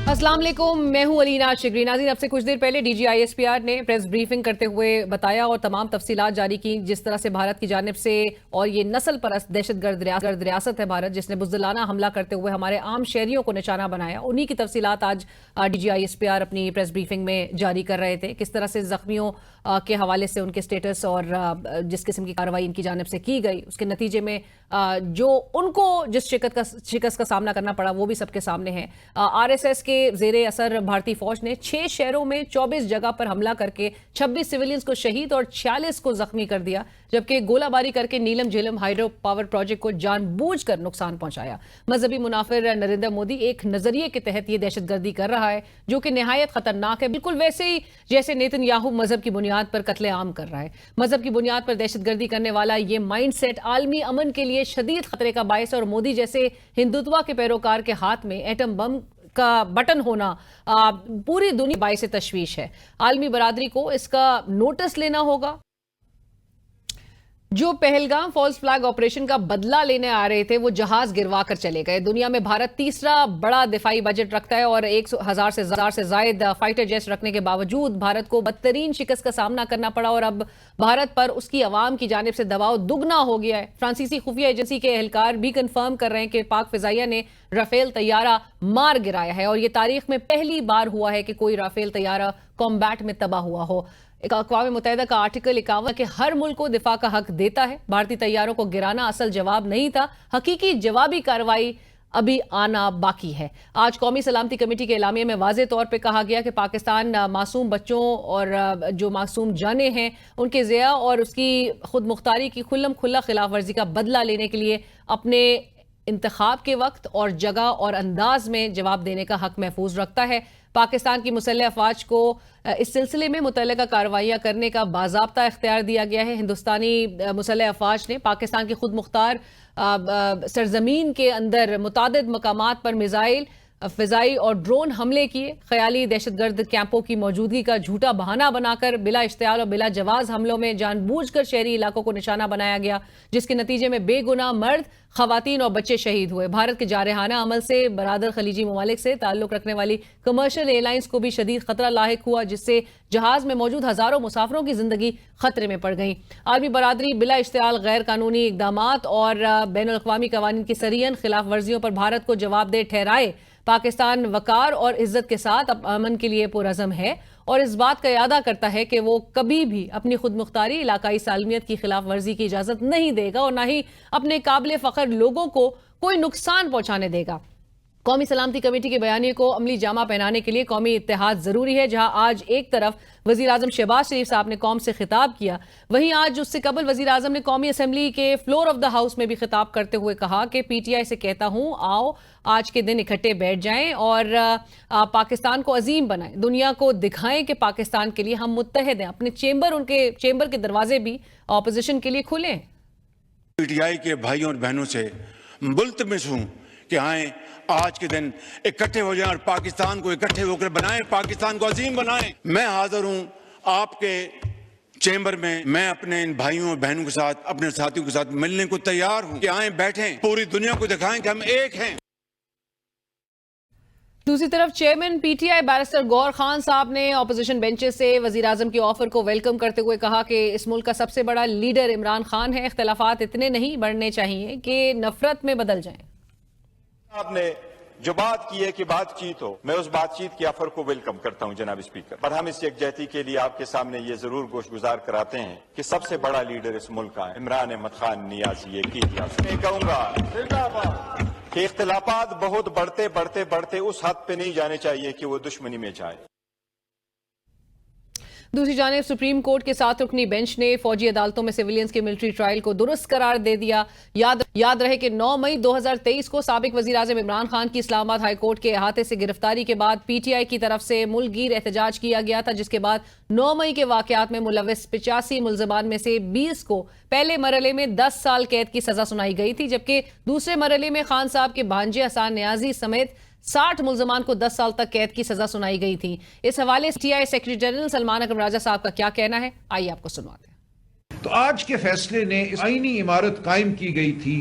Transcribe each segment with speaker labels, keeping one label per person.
Speaker 1: अस्सलाम वालेकुम, मैं हूं अलीना शिगरी। नाज़रीन, अब से कुछ देर पहले डीजी आईएसपीआर ने प्रेस ब्रीफिंग करते हुए बताया और तमाम तफसीलात जारी की जिस तरह से भारत की जानिब से, और ये नस्ल परस्त दहशतगर्द रियासत है भारत, जिसने बुज़दिलाना हमला करते हुए हमारे आम शहरियों को निशाना बनाया। उन्हीं की तफसीलात आज डीजी आईएसपीआर अपनी प्रेस ब्रीफिंग में जारी कर रहे थे। किस तरह से जख्मियों के हवाले से उनके स्टेटस और जिस किस्म की कार्रवाई इनकी जानिब से की गई, उसके नतीजे में जो उनको जिस शिकस्त का सामना करना पड़ा वो भी सबके सामने है। आरएसएस के जेरे असर भारतीय फौज ने 6 शहरों में 24 जगह पर हमला करके 26 सिविलियंस को शहीद और 46 को जख्मी कर दिया, जबकि गोलाबारी करके नीलम झेलम हाइड्रो पावर प्रोजेक्ट को जानबूझकर नुकसान पहुंचाया। मजहबी मुनाफिर नरेंद्र मोदी एक नजरिए के तहत यह दहशतगर्दी कर रहा है जो कि निहायत खतरनाक है, बिल्कुल वैसे ही जैसे नेतन्याहू मजहब की बुनियाद पर कत्लेआम कर रहा है। मजहब की बुनियाद पर दहशतगर्दी करने वाला यह माइंडसेट आलमी अमन के लिए शदीद खतरे का बायस है और मोदी जैसे हिंदुत्व के पैरोकार के हाथ में एटम बम का बटन होना पूरी दुनिया बायस तशवीश है। आलमी बरादरी को इसका नोटिस लेना होगा। जो पहलगाम फॉल्स फ्लैग ऑपरेशन का बदला लेने आ रहे थे वो जहाज गिरवा कर चले गए। दुनिया में भारत तीसरा बड़ा दिफाई बजट रखता है और 1,000 से जायद फाइटर जेट्स रखने के बावजूद भारत को बदतरीन शिकस्त का सामना करना पड़ा और अब भारत पर उसकी अवाम की जानिब से दबाव दुगना हो गया है। फ्रांसीसी खुफिया एजेंसी के एहलकार भी कंफर्म कर रहे हैं कि पाक फिजाइया ने राफेल तैयारा मार गिराया है और यह तारीख में पहली बार हुआ है कि कोई राफेल तैयारा कॉम्बैट में तबाह हुआ हो। अक़वाम मुत्तहिदा का आर्टिकल 51 के हर मुल्क को दिफा का हक देता है। भारतीय तैयारों को गिराना असल जवाब नहीं था, हकीकी जवाबी कार्रवाई अभी आना बाकी है। आज कौमी सलामती कमेटी के एलामिया में वाज़ेह तौर पे कहा गया कि पाकिस्तान मासूम बच्चों और जो मासूम जाने हैं उनके ज़िया और उसकी खुद मुख्तारी की खुल्लम खुल्ला खिलाफ वर्जी का बदला लेने के लिए अपने इंतखाब के वक्त और जगह और अंदाज में जवाब देने का हक महफूज रखता है। पाकिस्तान की मुसल्लह अफवाज को इस सिलसिले में मुतल्लिका कार्रवाइयां करने का बाज़ाब्ता इख्तियार दिया गया है। हिंदुस्तानी मुसल्लह अफवाज ने पाकिस्तान की खुद मुख्तार सरजमीन के अंदर मुतादिद मकामात पर मिसाइल, फिजाई और ड्रोन हमले किए। ख्याली दहशतगर्द कैंपों की मौजूदगी का झूठा बहाना बनाकर बिला इश्तियार और बिला जवाज हमलों में जानबूझकर शहरी इलाकों को निशाना बनाया गया, जिसके नतीजे में बेगुनाह मर्द, खवातीन और बच्चे शहीद हुए। भारत के जारहाना अमल से बरादर खलीजी ममालिक से ताल्लुक रखने वाली कमर्शियल एयरलाइंस को भी शदीद खतरा लाहिक हुआ, जिससे जहाज में मौजूद हजारों मुसाफिरों की जिंदगी खतरे में पड़ गई। आलमी बरादरी बिला इश्तियाल गैर कानूनी इकदामात और बैनुल अक़वामी कवानीन की सरीहन खिलाफ वर्जियों पर भारत को जवाबदेह ठहराए। पाकिस्तान वकार और इज्जत के साथ अमन के लिए पुरअज़म है और इस बात का इरादा करता है कि वो कभी भी अपनी खुद मुख्तारी, इलाकाई सालमियत की खिलाफ वर्जी की इजाजत नहीं देगा और न ही अपने काबिल फख्र लोगों को कोई नुकसान पहुंचाने देगा। कौमी सलामती कमेटी के बयानिए को अमली जामा पहनाने के लिए कौमी इत्तेहाद जरूरी है। जहां आज एक तरफ वजीर आजम शहबाज शरीफ साहब ने कौम से खिताब किया, वहीं आज उससे कबल वजीर आजम ने कौमी असम्बली के फ्लोर ऑफ द हाउस में भी खिताब करते हुए कहा कि पीटीआई से कहता हूं, आओ आज के दिन इकट्ठे बैठ जाएं और पाकिस्तान को अजीम बनाएं, दुनिया को दिखाएं कि पाकिस्तान के लिए हम मुत्तहिद हैं। अपने उनके चेंबर के दरवाजे भी ऑपोजिशन के लिए खुले।
Speaker 2: पीटीआई के भाइयों और बहनों से मुल्तमिस हूं कि आए आज के दिन इकट्ठे हो जाएं और पाकिस्तान को इकट्ठे होकर बनाएं, पाकिस्तान को अजीम बनाएं। मैं हाजिर हूं आपके चेंबर में, मैं अपने इन भाइयों और बहनों के साथ, अपने साथियों के साथ मिलने को तैयार हूं कि आए बैठें, पूरी दुनिया को दिखाएं कि हम एक हैं।
Speaker 1: दूसरी तरफ चेयरमैन पीटीआई बैरिस्टर गौर खान साहब ने ऑपोजिशन बेंचेस से वजीर आजम की ऑफर को वेलकम करते हुए कहा कि इस मुल्क का सबसे बड़ा लीडर इमरान खान है, इख्तलाफात इतने नहीं बढ़ने चाहिए कि नफरत में बदल जाएं।
Speaker 3: आपने जो बात की है कि बातचीत हो, मैं उस बातचीत की ऑफर को वेलकम करता हूं जनाब स्पीकर, पर हम इस यकजहती के लिए आपके सामने ये जरूर गोशगुजार कराते हैं कि सबसे बड़ा लीडर इस मुल्क का इमरान अहमद खान नियाज़ी की। मैं कहूंगा कि इख्तिलाफात बहुत बढ़ते बढ़ते बढ़ते उस हद पे नहीं जाने चाहिए कि वो दुश्मनी में जाए।
Speaker 1: दूसरी जानिब सुप्रीम कोर्ट के 7 रुकनी बेंच ने फौजी अदालतों में सिविलियंस के मिलिट्री ट्रायल को दुरुस्त करार दे दिया। याद रहे कि 9 मई 2023 को साबिक वजीर आजम इमरान खान की इस्लामाबाद हाई कोर्ट के अहाते से गिरफ्तारी के बाद पीटीआई की तरफ से मुल्कगीर एहतजाज किया गया था, जिसके बाद 9 मई के वाकयात में मुलविस 85 मुलजमान में से 20 को पहले मरहले में 10 साल कैद की सजा सुनाई गई थी, जबकि दूसरे मरहले में खान साहब के भांजे हसान नियाजी समेत 60 मुलजमान को 10 साल तक कैद की सजा सुनाई गई थी। इस हवाले से टीआई सेक्रेटरी जनरल सलमान अकरम राजा साहब का क्या कहना है, आइए आपको सुनवाते हैं।
Speaker 4: तो आज के फैसले ने इस आईनी इमारत कायम की गई थी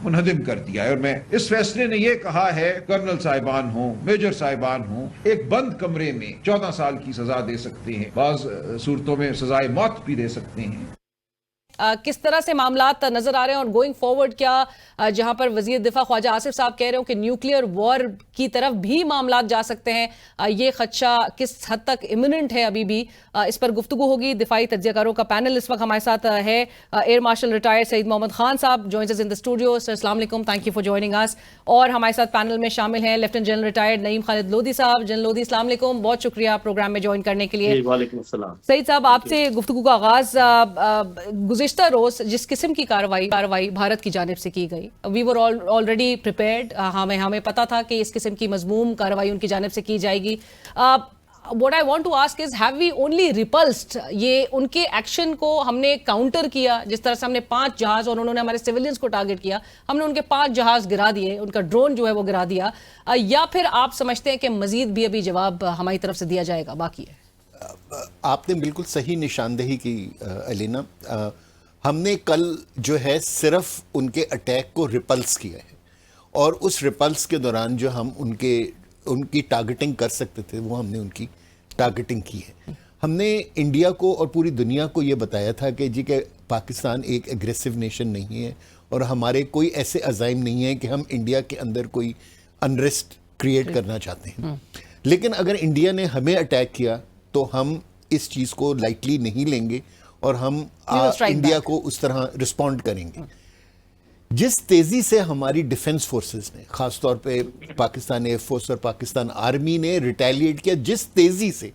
Speaker 4: मुनहदिम कर दिया है। और मैं इस फैसले ने यह कहा है कर्नल साहिबान हो, मेजर साहिबान हो, एक बंद कमरे में 14 साल की सजा दे सकते हैं, बाज सूरतों में सजाए मौत भी दे सकते हैं।
Speaker 1: किस तरह से मामलात नजर आ रहे हैं और गोइंग फॉरवर्ड क्या जहां पर वजीर दिफा ख्वाजा आसिफ साहब कह रहे हो कि न्यूक्लियर वॉर की तरफ भी मामलात जा सकते हैं, ये खदशा किस हद तक इमिनेंट है अभी भी, इस पर गुफ्तगू होगी। दिफाई तज्जियाकारों का पैनल इस वक्त हमारे साथ है। Air marshal retired Saeed Mohammad Khan साहब joins us in the studio. Sir अस्सलाम वालेकुम, thank you for joining us. और हमारे साथ पैनल में शामिल हैं lieutenant general retired Naeem Khalid Lodhi साहब। जनरल लोधी अस्सलाम वालेकुम, बहुत शुक्रिया प्रोग्राम में ज्वाइन करने के लिए।
Speaker 5: वालेकुम अस्सलाम।
Speaker 1: सईद साहब, आपसे गुफ्तगू का आगाज गुज़िश्ता रोज जिस किस्म की कार्रवाई भारत की जानिब से की गई, वी वर ऑलरेडी प्रिपेयर्ड, हमें पता था कि इस किस्म की मजमूम कार्रवाई उनकी जानिब से की जाएगी। What I want to ask is, have we only repulsed? ये उनके एक्शन को हमने काउंटर किया, जिस तरह से हमने 5 जहाज और उन्होंने हमारे सिविलियंस को टारगेट किया, हमने उनके 5 जहाज गिरा दिए, उनका ड्रोन जो है वो गिरा दिया, या फिर आप समझते हैं कि मजीद भी अभी जवाब हमारी तरफ से दिया जाएगा बाकी है?
Speaker 6: आपने बिल्कुल सही निशानदेही की अलीना। हमने कल जो है सिर्फ उनके अटैक को रिपल्स किया है, और उस रिपल्स के दौरान जो हम उनकी टारगेटिंग कर सकते थे वो हमने उनकी टारगेटिंग की है। हमने इंडिया को और पूरी दुनिया को ये बताया था कि जी के पाकिस्तान एक एग्रेसिव नेशन नहीं है और हमारे कोई ऐसे अज़ाइम नहीं है कि हम इंडिया के अंदर कोई अनरेस्ट क्रिएट करना चाहते हैं। लेकिन अगर इंडिया ने हमें अटैक किया तो हम इस चीज़ को लाइटली नहीं लेंगे और हम इंडिया को उस तरह रिस्पॉन्ड करेंगे। जिस तेज़ी से हमारी डिफेंस फोर्सेस ने, ख़ासतौर पे पाकिस्तान एयरफोर्स और पाकिस्तान आर्मी ने रिटेलिएट किया, जिस तेज़ी से,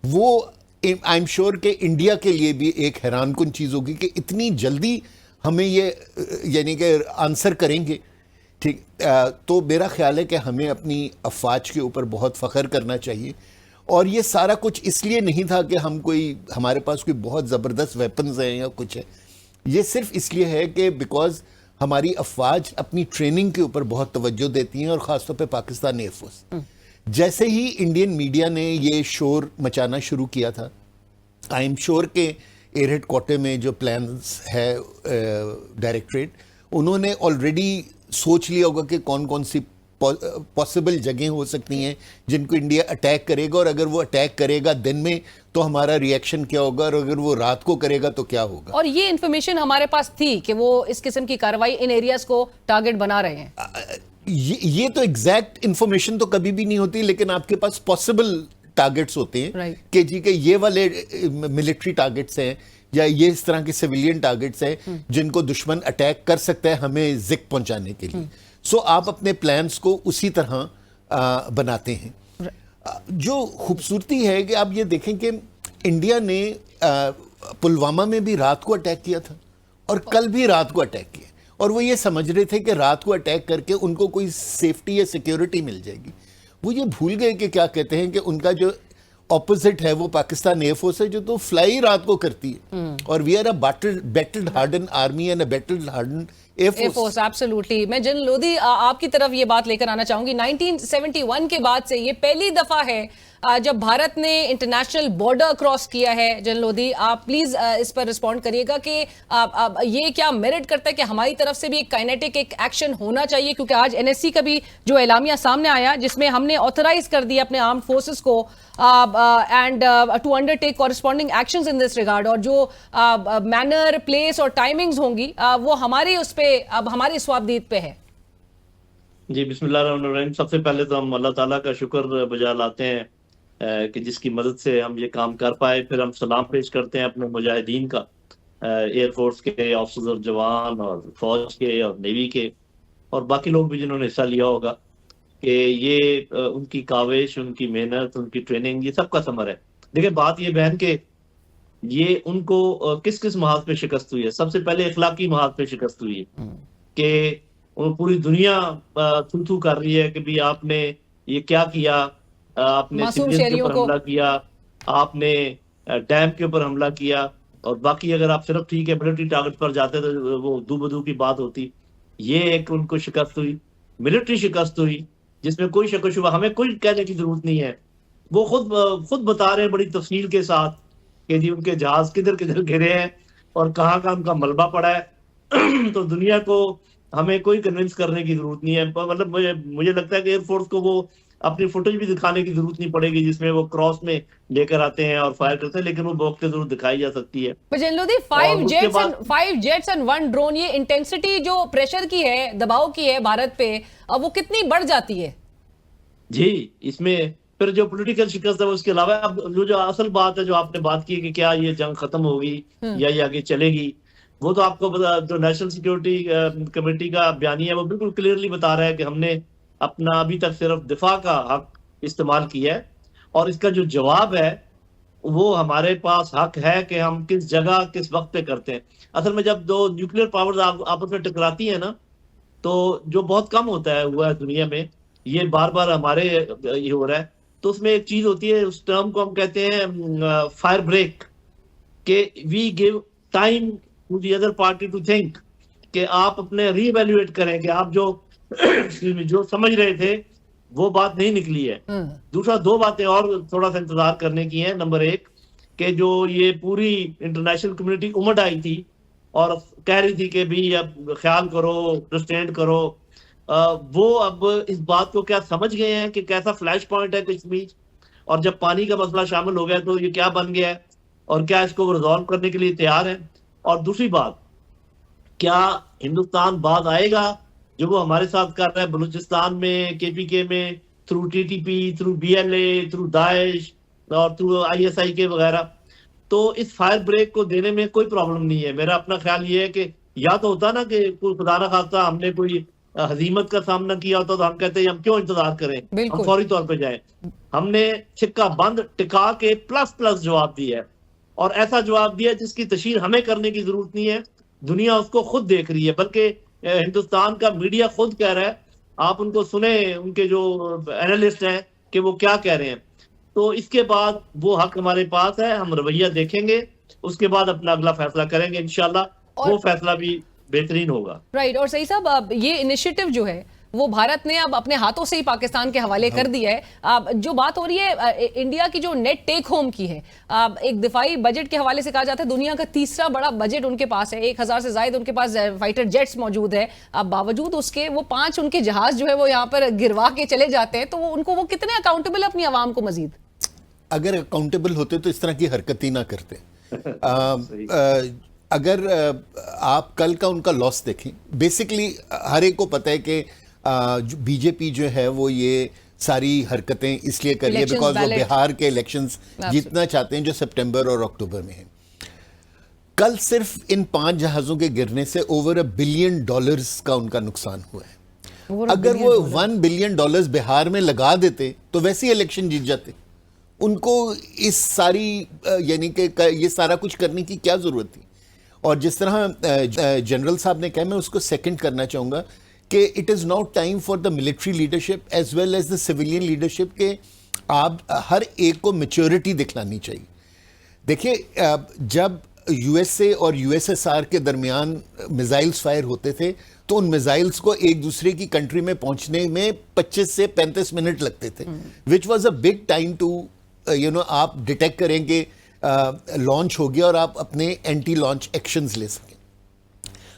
Speaker 6: वो आई एम श्योर कि इंडिया के लिए भी एक हैरानकुन चीज़ होगी कि इतनी जल्दी हमें ये यानी कि आंसर करेंगे। ठीक, तो मेरा ख्याल है कि हमें अपनी अफवाज के ऊपर बहुत फ़ख्र करना चाहिए। और ये सारा कुछ इसलिए नहीं था कि हमारे पास कोई बहुत ज़बरदस्त वेपन्स हैं या कुछ है, ये सिर्फ इसलिए है कि बिकॉज हमारी अफवाज अपनी ट्रेनिंग के ऊपर बहुत तवज्जो देती हैं, और ख़ासतौर पे पाकिस्तान एयरफोर्स। जैसे ही इंडियन मीडिया ने ये शोर मचाना शुरू किया था, आई एम श्योर के एयर हेड क्वार्टर में जो प्लान्स है डायरेक्टरेट, उन्होंने ऑलरेडी सोच लिया होगा कि कौन कौन सी पॉसिबल जगह हो सकती हैं जिनको इंडिया अटैक करेगा, और अगर वो अटैक करेगा दिन में तो हमारा रिएक्शन क्या होगा, और अगर वो रात को करेगा तो क्या होगा।
Speaker 1: और ये इन्फॉर्मेशन हमारे पास थी कि वो इस किस्म की कार्रवाई इन एरियाज को टारगेट बना रहे हैं।
Speaker 6: ये तो एग्जैक्ट इन्फॉर्मेशन तो कभी भी नहीं होती, लेकिन आपके पास पॉसिबल टारगेट्स होते हैं कि जी के ये वाले मिलिट्री टारगेट्स हैं या ये इस तरह के सिविलियन टारगेट्स हैं जिनको दुश्मन अटैक कर सकता है हमें जिक पहुंचाने के लिए। सो आप अपने प्लान्स को उसी तरह बनाते हैं। जो खूबसूरती है कि आप ये देखें कि इंडिया ने पुलवामा में भी रात को अटैक किया था और कल भी रात को अटैक किया, और वो ये समझ रहे थे कि रात को अटैक करके उनको कोई सेफ्टी या सिक्योरिटी मिल जाएगी। वो ये भूल गए कि क्या कहते हैं कि उनका जो ऑपोजिट है वो पाकिस्तान एयरफोर्स है, जो तो फ्लाई रात को करती है, और we are a battle harden army and a battle harden air force.
Speaker 1: Absolutely. मैं जनरल लोधी आपकी तरफ ये बात लेकर आना चाहूंगी। 1971 के बाद से ये पहली दफा है जब भारत ने इंटरनेशनल बॉर्डर क्रॉस किया है। जनरल लोधी, आप प्लीज इस पर रिस्पॉन्ड करिएगा कि ये क्या मेरिट करता है कि हमारी तरफ से भी एक काइनेटिक एक एक्शन होना चाहिए, क्योंकि आज एनएससी का भी जो एलामिया सामने आया जिसमें हमने ऑथराइज कर दिया अपने आर्म्ड फोर्सेस को and to undertake corresponding actions in this regard, और जो मैनर, प्लेस और टाइमिंग्स होंगी वो हमारी उस पे अब हमारी स्वाबदीद पे है।
Speaker 5: जी, बिस्मिल्लाहिर्रहमानिर्रहीम। सबसे पहले तो हम अल्लाह ताला का शुक्र बजा लाते हैं कि जिसकी मदद से हम ये काम कर पाए। फिर हम सलाम पेश करते हैं अपने मुजाहिदीन का, एयरफोर्स के ऑफिसर और जवान और फौज के और नेवी के और बाकी लोग भी जिन्होंने हिस्सा लिया होगा, कि ये उनकी काविश, उनकी मेहनत, उनकी ट्रेनिंग, ये सबका समर है। देखिए, बात ये बहन के ये उनको किस किस महाज पे शिकस्त हुई है। सबसे पहले इखलाकी महाज पे शिकस्त हुई है कि पूरी दुनिया थू थू कर रही है कि भाई आपने ये क्या किया, आपने सिविलियन के ऊपर हमला किया, आपने डैम के ऊपर हमला किया, और बाकी अगर आप सिर्फ ठीक है मिलिट्री टारगेट पर जाते तो वो दूबदू की बात होती। ये एक उनको शिकस्त हुई, मिलिट्री शिकस्त हुई, जिसमें कोई शक शुबा, हमें कोई कहने की जरूरत नहीं है। वो खुद बता रहे हैं बड़ी तफसील के साथ कि जी उनके जहाज किधर किधर गिरे हैं और कहाँ कहाँ उनका मलबा पड़ा है। तो दुनिया को हमें कोई कन्विंस करने की जरूरत नहीं है। मतलब मुझे लगता है कि एयरफोर्स को वो अपनी फुटेज भी दिखाने की जरूरत नहीं पड़ेगी जिसमें वो क्रॉस में लेकर आते हैं और फायर करते हैं, लेकिन वो मौके जरूर दिखाई जा सकती है।
Speaker 1: बजलोदी,
Speaker 5: और उसके बाद
Speaker 1: 5 जेट्स एंड 1 ड्रोन, ये इंटेंसिटी जो प्रेशर की है, दबाव की है भारत पे, अब वो कितनी बढ़ जाती है?
Speaker 5: जी, इसमें फिर जो पॉलिटिकल शिकस्त है उसके अलावा अब जो असल बात है जो आपने बात की कि क्या ये जंग खत्म होगी या ये आगे चलेगी, वो तो आपको जो नेशनल सिक्योरिटी कमेटी का बयानी है वो बिल्कुल क्लियरली बता रहा है कि हमने अपना अभी तक सिर्फ दिफा का हक इस्तेमाल किया है, और इसका जो जवाब है वो हमारे पास हक है कि हम किस जगह किस वक्त पे करते हैं। असल में जब दो न्यूक्लियर पावर्स आपस में टकराती है ना, तो जो बहुत कम होता है हुआ है दुनिया में, ये बार बार हमारे ये हो रहा है, तो उसमें एक चीज होती है, उस टर्म को हम कहते हैं फायर ब्रेक, के we give time to the other party to think, कि आप अपने रीवैल्यूएट करें कि आप जो जो समझ रहे थे वो बात नहीं निकली है। दूसरा, 2 बातें और थोड़ा सा इंतजार करने की है। नंबर 1 कि जो ये पूरी इंटरनेशनल कम्युनिटी उमड़ आई थी और कह रही थी कि भी अब ख्याल करो, रिस्ट्रेंट करो, वो अब इस बात को क्या समझ गए हैं कि कैसा फ्लैश पॉइंट है कश्मीर, और जब पानी का मसला शामिल हो गया तो ये क्या बन गया है और क्या इसको रिजॉल्व करने के लिए तैयार है। और दूसरी बात, क्या हिंदुस्तान बाद आएगा जो वो हमारे साथ कर रहा है बलूचिस्तान में, केपीके में, through TTP, through BLA, through Daesh और थ्रू आईएसआई वगैरह। तो इस फायर ब्रेक को देने में कोई प्रॉब्लम नहीं है। मेरा अपना ख्याल ये है कि या तो होता ना कि कोई खुदा ना खास्ता हमने कोई हजीमत का सामना किया होता तो हम कहते हैं हम क्यों इंतजार करें, हम फौरी तौर पे जाएं। हमने सिक्का बंद टिका के प्लस जवाब दिया है, और ऐसा जवाब दिया जिसकी तशहीर हमें करने की जरूरत नहीं है, दुनिया उसको खुद देख रही है। बल्कि हिंदुस्तान का मीडिया खुद कह रहा है, आप उनको सुने, उनके जो एनालिस्ट हैं कि वो क्या कह रहे हैं। तो इसके बाद वो हक हमारे पास है, हम रवैया देखेंगे, उसके बाद अपना अगला फैसला करेंगे इंशाल्लाह, वो फैसला भी बेहतरीन होगा।
Speaker 1: राइट। और सही साहब, अब ये इनिशिएटिव जो है वो भारत ने अब अपने हाथों से ही पाकिस्तान के हवाले कर दिया है। अब जो बात हो रही है इंडिया की जो नेट टेक होम की है, एक दिफाई बजट के हवाले से कहा जाता है दुनिया का तीसरा बड़ा बजट उनके पास है, 1000 से ज्यादा उनके पास फाइटर जेट्स मौजूद है। अब बावजूद उसके वो 5 उनके जहाज जो है वो यहाँ पर गिरवा के चले जाते हैं, तो उनको वो कितने अकाउंटेबल अपनी आवाम को मजीद?
Speaker 6: अगर अकाउंटेबल होते तो इस तरह की हरकत ही ना करते। अगर आप कल का उनका लॉस देखें, बेसिकली हर एक को पता है कि बीजेपी जो है वो ये सारी हरकतें इसलिए कर रही है बिकॉज वो बिहार के इलेक्शंस जीतना चाहते हैं जो सितंबर और अक्टूबर में है। कल सिर्फ इन 5 जहाजों के गिरने से ओवर $1 बिलियन का उनका नुकसान हुआ है। अगर वो $1 बिलियन बिहार में लगा देते तो वैसे ही इलेक्शन जीत जाते। उनको इस सारी यानी कि ये सारा कुछ करने की क्या जरूरत थी। और जिस तरह जनरल साहब ने कहा, मैं उसको सेकंड करना चाहूंगा कि it is now time for the military leadership as well as the civilian leadership के आप हर एक को मैच्योरिटी दिखलानी चाहिए। देखिए, जब यूएसए और यूएसएसआर के दरमियान मिसाइल्स फायर होते थे तो उन मिसाइल्स को एक दूसरे की कंट्री में पहुंचने में 25 से 35 मिनट लगते थे, which was a big time to आप डिटेक्ट करेंगे लॉन्च हो गया और आप अपने एंटी लॉन्च एक्शंस ले सकें।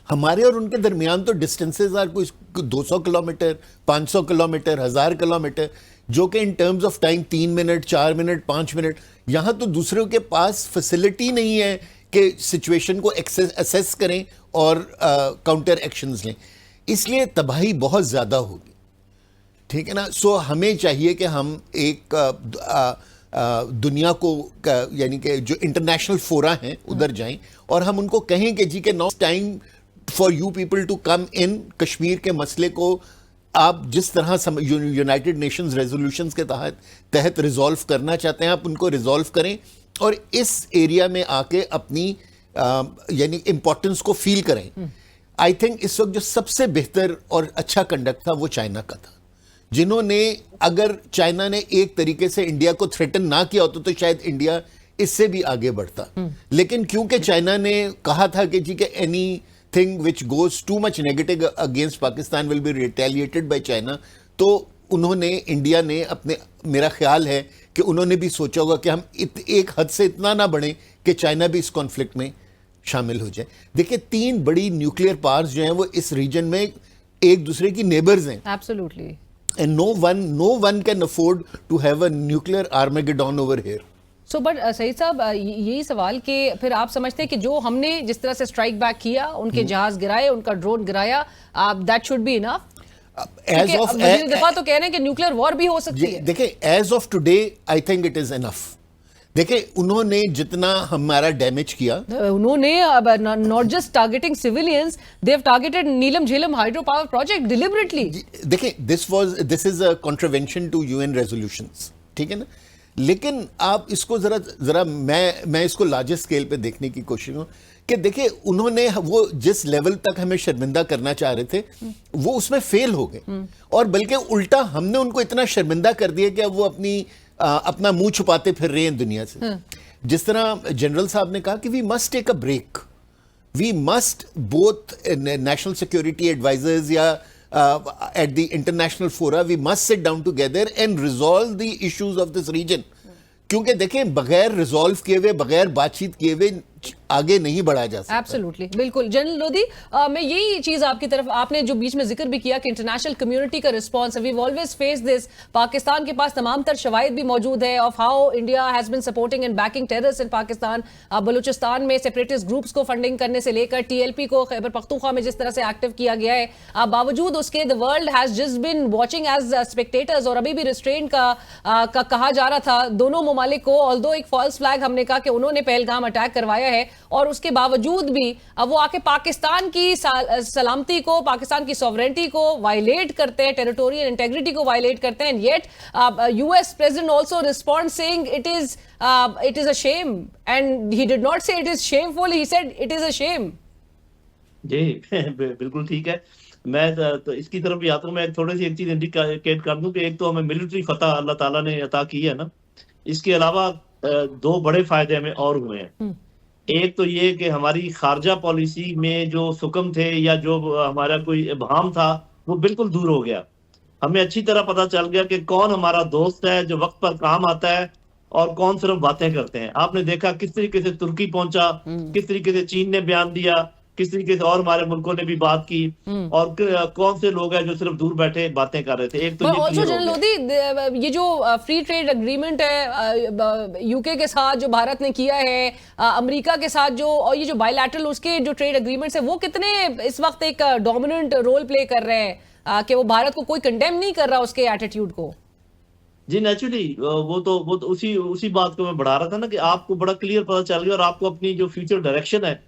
Speaker 6: हमारे और उनके दरमियान तो डिस्टेंसेस आर कोई 200 किलोमीटर, 500 किलोमीटर, 1000 किलोमीटर, जो कि in terms of time 3 minute, 4 minute, 5 minute. यहाँ तो दूसरों के पास फैसिलिटी नहीं है कि सिचुएशन को असेस करें और काउंटर एक्शंस लें, इसलिए तबाही बहुत ज़्यादा होगी। ठीक है ना। सो हमें चाहिए कि हम एक दुनिया को यानी कि जो इंटरनेशनल फोरा हैं उधर जाएं और हम उनको कहें कि जी के now time for you people to come in. Kashmir के मसले को आप जिस तरह यूनाइटेड नेशंस रेजोल्यूशंस के तहत रिजॉल्व करना चाहते हैं, आप उनको रिजॉल्व करें और इस एरिया में आके अपनी यानी इंपॉर्टेंस को फील करें। आई थिंक इस वक्त जो सबसे बेहतर और अच्छा कंडक्ट था वो चाइना का था, जिन्होंने, अगर चाइना ने एक तरीके से इंडिया को थ्रेटन ना किया होता तो शायद इंडिया इससे भी आगे बढ़ता। लेकिन क्योंकि चाइना ने कहा था कि जी के anything which goes too much negative against Pakistan will be retaliated by China, तो उन्होंने, इंडिया ने अपने, मेरा ख्याल है कि उन्होंने भी सोचा होगा कि हम एक हद से इतना ना बढ़े कि चाइना भी इस कॉन्फ्लिक्ट में शामिल हो जाए। देखिए 3 बड़ी न्यूक्लियर पावर्स जो हैं वो इस रीजन में एक दूसरे की नेबर्स हैं,
Speaker 1: absolutely.
Speaker 6: And no one can afford to have a nuclear armageddon over here.
Speaker 1: So but Saeed साहब, यही सवाल कि फिर आप समझते हैं कि जो हमने जिस तरह से स्ट्राइक बैक किया, उनके जहाज गिराए, उनका ड्रोन गिराया, that should be enough?
Speaker 6: As of
Speaker 1: वज़ीर दिफा तो कह रहे हैं कि न्यूक्लियर वॉर भी हो सकती है।
Speaker 6: देखिए as of today I think it is enough. देखिए उन्होंने जितना हमारा डैमेज किया,
Speaker 1: उन्होंने not just targeting civilians, they have targeted Neelum Jhelum hydro power project deliberately.
Speaker 6: देखिए this is a contravention to UN resolutions, ठीक है ना। लेकिन आप इसको जरा मैं इसको लार्जेस्ट स्केल पे देखने की कोशिश करूं कि देखिए उन्होंने वो जिस लेवल तक हमें शर्मिंदा करना चाह रहे थे वो उसमें फेल हो गए, और बल्कि उल्टा हमने उनको इतना शर्मिंदा कर दिया कि अब वो अपना मुंह छुपाते फिर रहे हैं दुनिया से। जिस तरह जनरल साहब ने कहा कि we must take a break, we must both national security advisers या at the international fora we must sit down together and resolve the issues of this region, क्योंकि देखें बगैर रिजॉल्व किए हुए, बगैर बातचीत किए हुए आगे नहीं बढ़ा जा सकता।
Speaker 1: एब्सोल्युटली, बिल्कुल। जनरल लोधी, मैं यही चीज आपकी तरफ, आपने जो बीच में जिक्र भी किया कि इंटरनेशनल कम्युनिटी का response, we always face this, Pakistan के पास तमाम तर शवाहिद भी मौजूद है of how India has been supporting and backing terrorist in Pakistan. Balochistan में सेपरेटिस्ट ग्रुप्स को फंडिंग करने से लेकर टीएलपी को खैबर पख्तूनख्वा में जिस तरह से एक्टिव किया गया है, बावजूद उसके the world has just been watching as spectators, और अभी भी रिस्ट्रेंट का कहा जा रहा था दोनों ममालिक को। ऑल्दो एक फॉल्स फ्लैग हमने कहा कि उन्होंने पहलगाम अटैक करवाया है, और उसके बावजूद भी अब वो आके पाकिस्तान की सलामती को, पाकिस्तान की सॉवरेनिटी को वायलेट करते हैं, टेरिटोरियल इंटेग्रिटी को वायलेट करते हैं। Yet US president also respond saying it is a shame, and he did not say it is shameful, he said it is a shame.
Speaker 5: जी बिल्कुल ठीक है। मैं तो इसकी तरफ भी आता हूँ। मैं थोड़ी सी एक चीज इंडिकेट कर दूं कि एक तो हमें मिलिट्री फतह अल्लाह ताला ने अता की है ना, इसके अलावा 2 बड़े फायदे हमें और हुए हैं। एक तो ये कि हमारी खारजा पॉलिसी में जो सुकम थे या जो हमारा कोई इबहम था वो बिल्कुल दूर हो गया। हमें अच्छी तरह पता चल गया कि कौन हमारा दोस्त है जो वक्त पर काम आता है और कौन सिर्फ बातें करते हैं। आपने देखा किस तरीके से तुर्की पहुंचा, किस तरीके से चीन ने बयान दिया, किस तरीके से और हमारे मुल्कों ने भी बात की, और कौन से लोग हैं जो सिर्फ दूर बैठे बातें कर रहे थे। एक तो
Speaker 1: जनरल लोधी, ये जो फ्री ट्रेड एग्रीमेंट है यूके के साथ जो भारत ने किया है, अमेरिका के साथ जो, और ये जो बायलैटरल उसके जो ट्रेड एग्रीमेंट्स है, वो कितने इस वक्त एक डोमिनेंट रोल प्ले कर रहे हैं कि वो भारत को कोई कंडेम नहीं कर रहा उसके एटीट्यूड को?
Speaker 5: जी नेचुरली वो तो उसी बात को मैं बढ़ा रहा था ना कि आपको बड़ा क्लियर पता चल गया, और आपको अपनी जो फ्यूचर डायरेक्शन है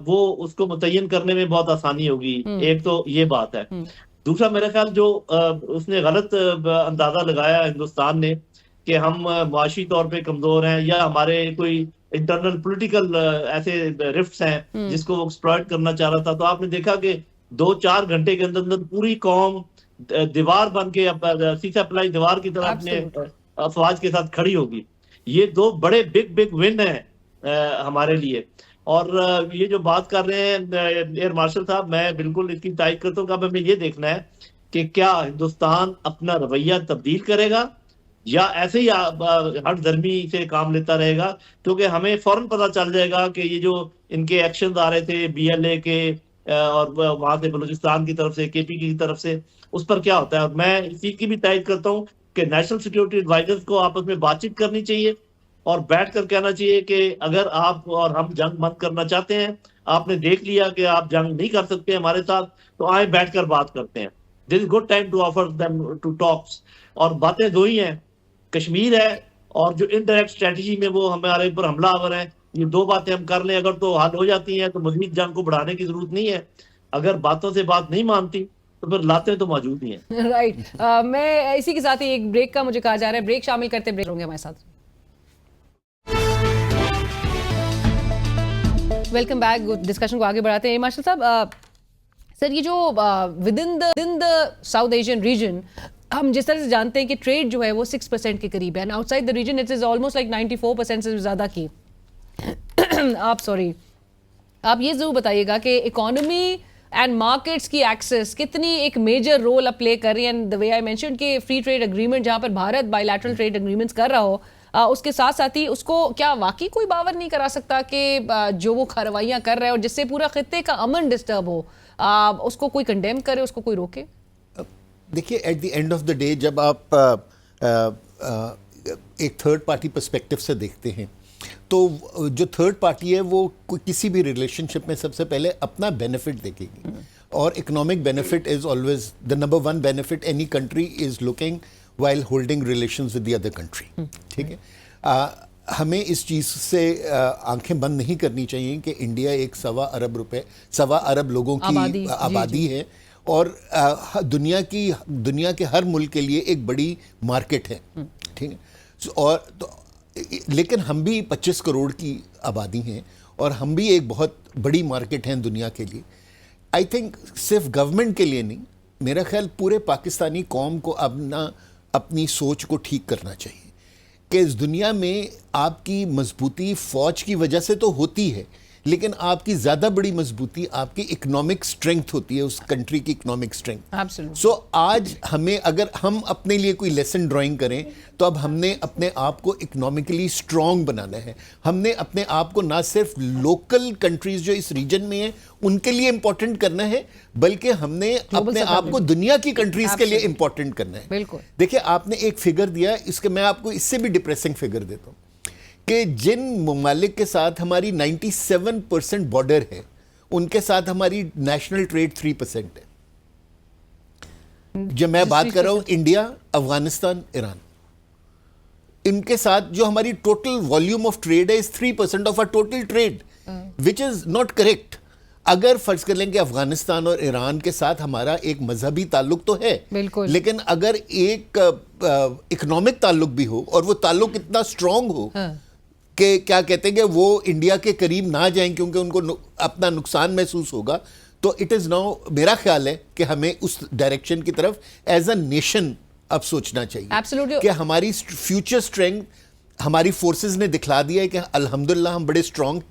Speaker 5: वो उसको मुतय्यन करने में बहुत आसानी होगी। एक तो ये बात है। दूसरा मेरा ख्याल जो उसने गलत अंदाजा लगाया हिंदुस्तान ने कि हम मुआशी तौर पे कमजोर हैं या हमारे कोई इंटरनल पॉलिटिकल ऐसे रिफ्ट्स हैं जिसको वो एक्सप्लॉइट करना चाह रहा था, तो आपने देखा कि 2-4 घंटे के अंदर पूरी कौम दीवार बन के सीसा पलाई दीवार की तरह अपने अफवाज के साथ खड़ी होगी। ये 2 बड़े बिग विन है हमारे लिए। और ये जो बात कर रहे हैं एयर मार्शल साहब, मैं बिल्कुल इसकी तारीफ करता हूँ कि अब हमें ये देखना है कि क्या हिंदुस्तान अपना रवैया तब्दील करेगा या ऐसे ही हट धर्मी से काम लेता रहेगा, क्योंकि हमें फौरन पता चल जाएगा कि ये जो इनके एक्शन आ रहे थे BLA के और वहां से बलूचिस्तान की तरफ से, KP की तरफ से, उस पर क्या होता है। और मैं इसी की भी तारीफ करता हूँ कि नेशनल सिक्योरिटी एडवाइजर्स को आपस में बातचीत करनी चाहिए और बैठ कर कहना चाहिए कि अगर आप और हम जंग बंद करना चाहते हैं, आपने देख लिया कि आप जंग नहीं कर सकते हमारे साथ, तो आए बैठकर बात करते हैं। This is good time to offer them to talks. और बातें 2 ही हैं, कश्मीर है और जो इनडायरेक्ट स्ट्रेटजी में वो हमारे ऊपर हमलावर हैं। ये 2 बातें हम कर लें अगर तो हल हो जाती हैं, तो मजीद जंग को बढ़ाने की जरूरत नहीं है। अगर बातों से बात नहीं मानती तो फिर लाते तो मौजूद ही हैं।
Speaker 1: राइट। मैं इसी के साथ ही एक ब्रेक का मुझे कहा जा रहा है, ब्रेक शामिल करते ब्रेक होंगे हमारे साथ। Welcome back. डिस्कशन को आगे बढ़ाते हैं। मार्शल साहब, सर ये जो with in the south Asian region, हम जिस तरह से जानते हैं कि ट्रेड जो है वो 6% के करीब है, and outside the region it is almost like 94% से ज्यादा की। आप ये जरूर बताइएगा कि इकोनॉमी एंड मार्केट्स की एक्सेस कितनी एक मेजर रोल अब प्ले कर रही है। And the way I mention कि फ्री ट्रेड एग्रीमेंट जहां पर भारत बायलैटरल ट्रेड एग्रीमेंट्स कर रहा हो, उसके साथ साथ ही उसको क्या वाकई कोई बावर नहीं करा सकता कि जो वो कार्रवाइयां कर रहे हैं और जिससे पूरा खित्ते का अमन डिस्टर्ब हो, उसको कोई कंडेम करे, उसको कोई रोके?
Speaker 6: देखिए, at the end of the day जब आप एक थर्ड पार्टी पर्सपेक्टिव से देखते हैं तो जो थर्ड पार्टी है वो किसी भी रिलेशनशिप में सबसे पहले अपना बेनिफिट देखेगी, और economic benefit is always the number one benefit any country is looking while holding relations with the other country. ठीक है, हमें इस चीज़ से आंखें बंद नहीं करनी चाहिए कि इंडिया एक 1.25 अरब लोगों की आबादी है और दुनिया के हर मुल्क के लिए एक बड़ी मार्केट है। ठीक है, और लेकिन हम भी 25 करोड़ की आबादी हैं और हम भी एक बहुत बड़ी मार्केट हैं दुनिया के लिए। आई थिंक सिर्फ गवर्नमेंट के लिए नहीं, मेरा ख्याल पूरे पाकिस्तानी कौम को अपनी सोच को ठीक करना चाहिए कि इस दुनिया में आपकी मजबूती फौज की वजह से तो होती है, लेकिन आपकी ज़्यादा बड़ी मजबूती आपकी इकोनॉमिक स्ट्रेंथ होती है, उस कंट्री की इकोनॉमिक स्ट्रेंथ। सो आज हमें, अगर हम अपने लिए कोई लेसन ड्राइंग करें तो अब हमने अपने आप को इकोनॉमिकली स्ट्रॉन्ग बनाना है। हमने अपने आप को ना सिर्फ लोकल कंट्रीज जो इस रीजन में हैं उनके लिए इंपॉर्टेंट करना है, बल्कि हमने अपने आप को दुनिया की कंट्रीज के लिए इंपॉर्टेंट करना है।
Speaker 1: बिल्कुल।
Speaker 6: देखिए, आपने एक फिगर दिया, इसके मैं आपको इससे भी डिप्रेसिंग फिगर देता हूँ कि जिन ममालिक के साथ हमारी 97% बॉर्डर है उनके साथ हमारी नेशनल ट्रेड 3% है। जब मैं बात कर रहा हूं इंडिया, अफगानिस्तान, ईरान, इनके साथ जो हमारी टोटल वॉल्यूम ऑफ ट्रेड है is 3% of our total trade, which is not correct. अगर फर्ज कर लें कि अफगानिस्तान और ईरान के साथ हमारा एक मजहबी ताल्लुक तो है, लेकिन अगर एक इकोनॉमिक ताल्लुक भी हो और वो ताल्लुक इतना स्ट्रांग हो कि क्या कहते हैं कि वो इंडिया के करीब ना जाएं क्योंकि उनको अपना नुकसान महसूस होगा, तो इट इज़ नाउ, मेरा ख्याल है कि हमें उस डायरेक्शन की तरफ एज अ नेशन अब सोचना चाहिए कि हमारी फ्यूचर स्ट्रेंथ हमारी फोर्सेस ने दिखला दिया है कि अल्हम्दुलिल्लाह हम बड़े स्ट्रांग,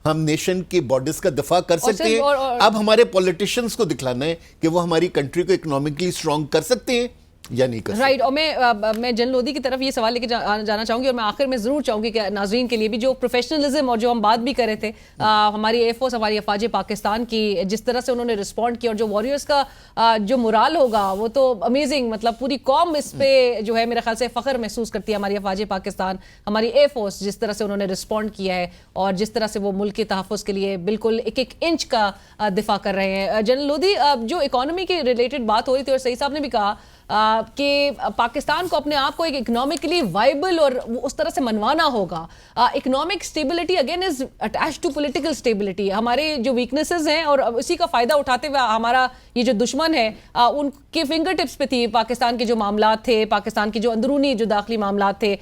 Speaker 6: हम नेशन के बॉर्डर्स का दफा कर सकते हैं। अब हमारे पॉलिटिशियंस को दिखलाना है कि वो हमारी कंट्री को इकोनॉमिकली स्ट्रांग कर सकते हैं या नहीं कर सकते।
Speaker 1: राइट। और मैं जनरल लोधी की तरफ ये सवाल लेके जाना चाहूंगी, और मैं आखिर में जरूर चाहूंगी कि नाजरीन के लिए भी जो प्रोफेशनलिज्म और जो हम बात भी कर रहे थे हमारी एयरफोर्स, हमारी अफवाज पाकिस्तान की, जिस तरह से उन्होंने रिस्पॉन्ड किया और जो वॉरियर्स का जो मोराल होगा वो तो अमेजिंग, मतलब पूरी कौम इस पे जो है मेरे ख्याल से फख्र महसूस करती है। हमारी अफवाज पाकिस्तान, हमारी एयरफोर्स जिस तरह से उन्होंने रिस्पॉन्ड किया है और जिस तरह से वो मुल्क के तहफ़्फ़ुज़ के लिए बिल्कुल एक एक इंच का दिफा कर रहे हैं। जनरल लोधी, जो इकोनॉमी की रिलेटेड बात हो रही थी और सईद साहब ने भी कहा कि पाकिस्तान को अपने आप को एक इकोनॉमिकली वाइबल और उस तरह से मनवाना होगा। Economic stability again is attach to political stability. हमारे जो वीकनेसेस हैं और उसी का फायदा उठाते हुए हमारा ये जो दुश्मन है उनके फिंगर टिप्स पे थी पाकिस्तान के जो मामलात थे, पाकिस्तान के जो अंदरूनी जो दाखिली मामलात थे।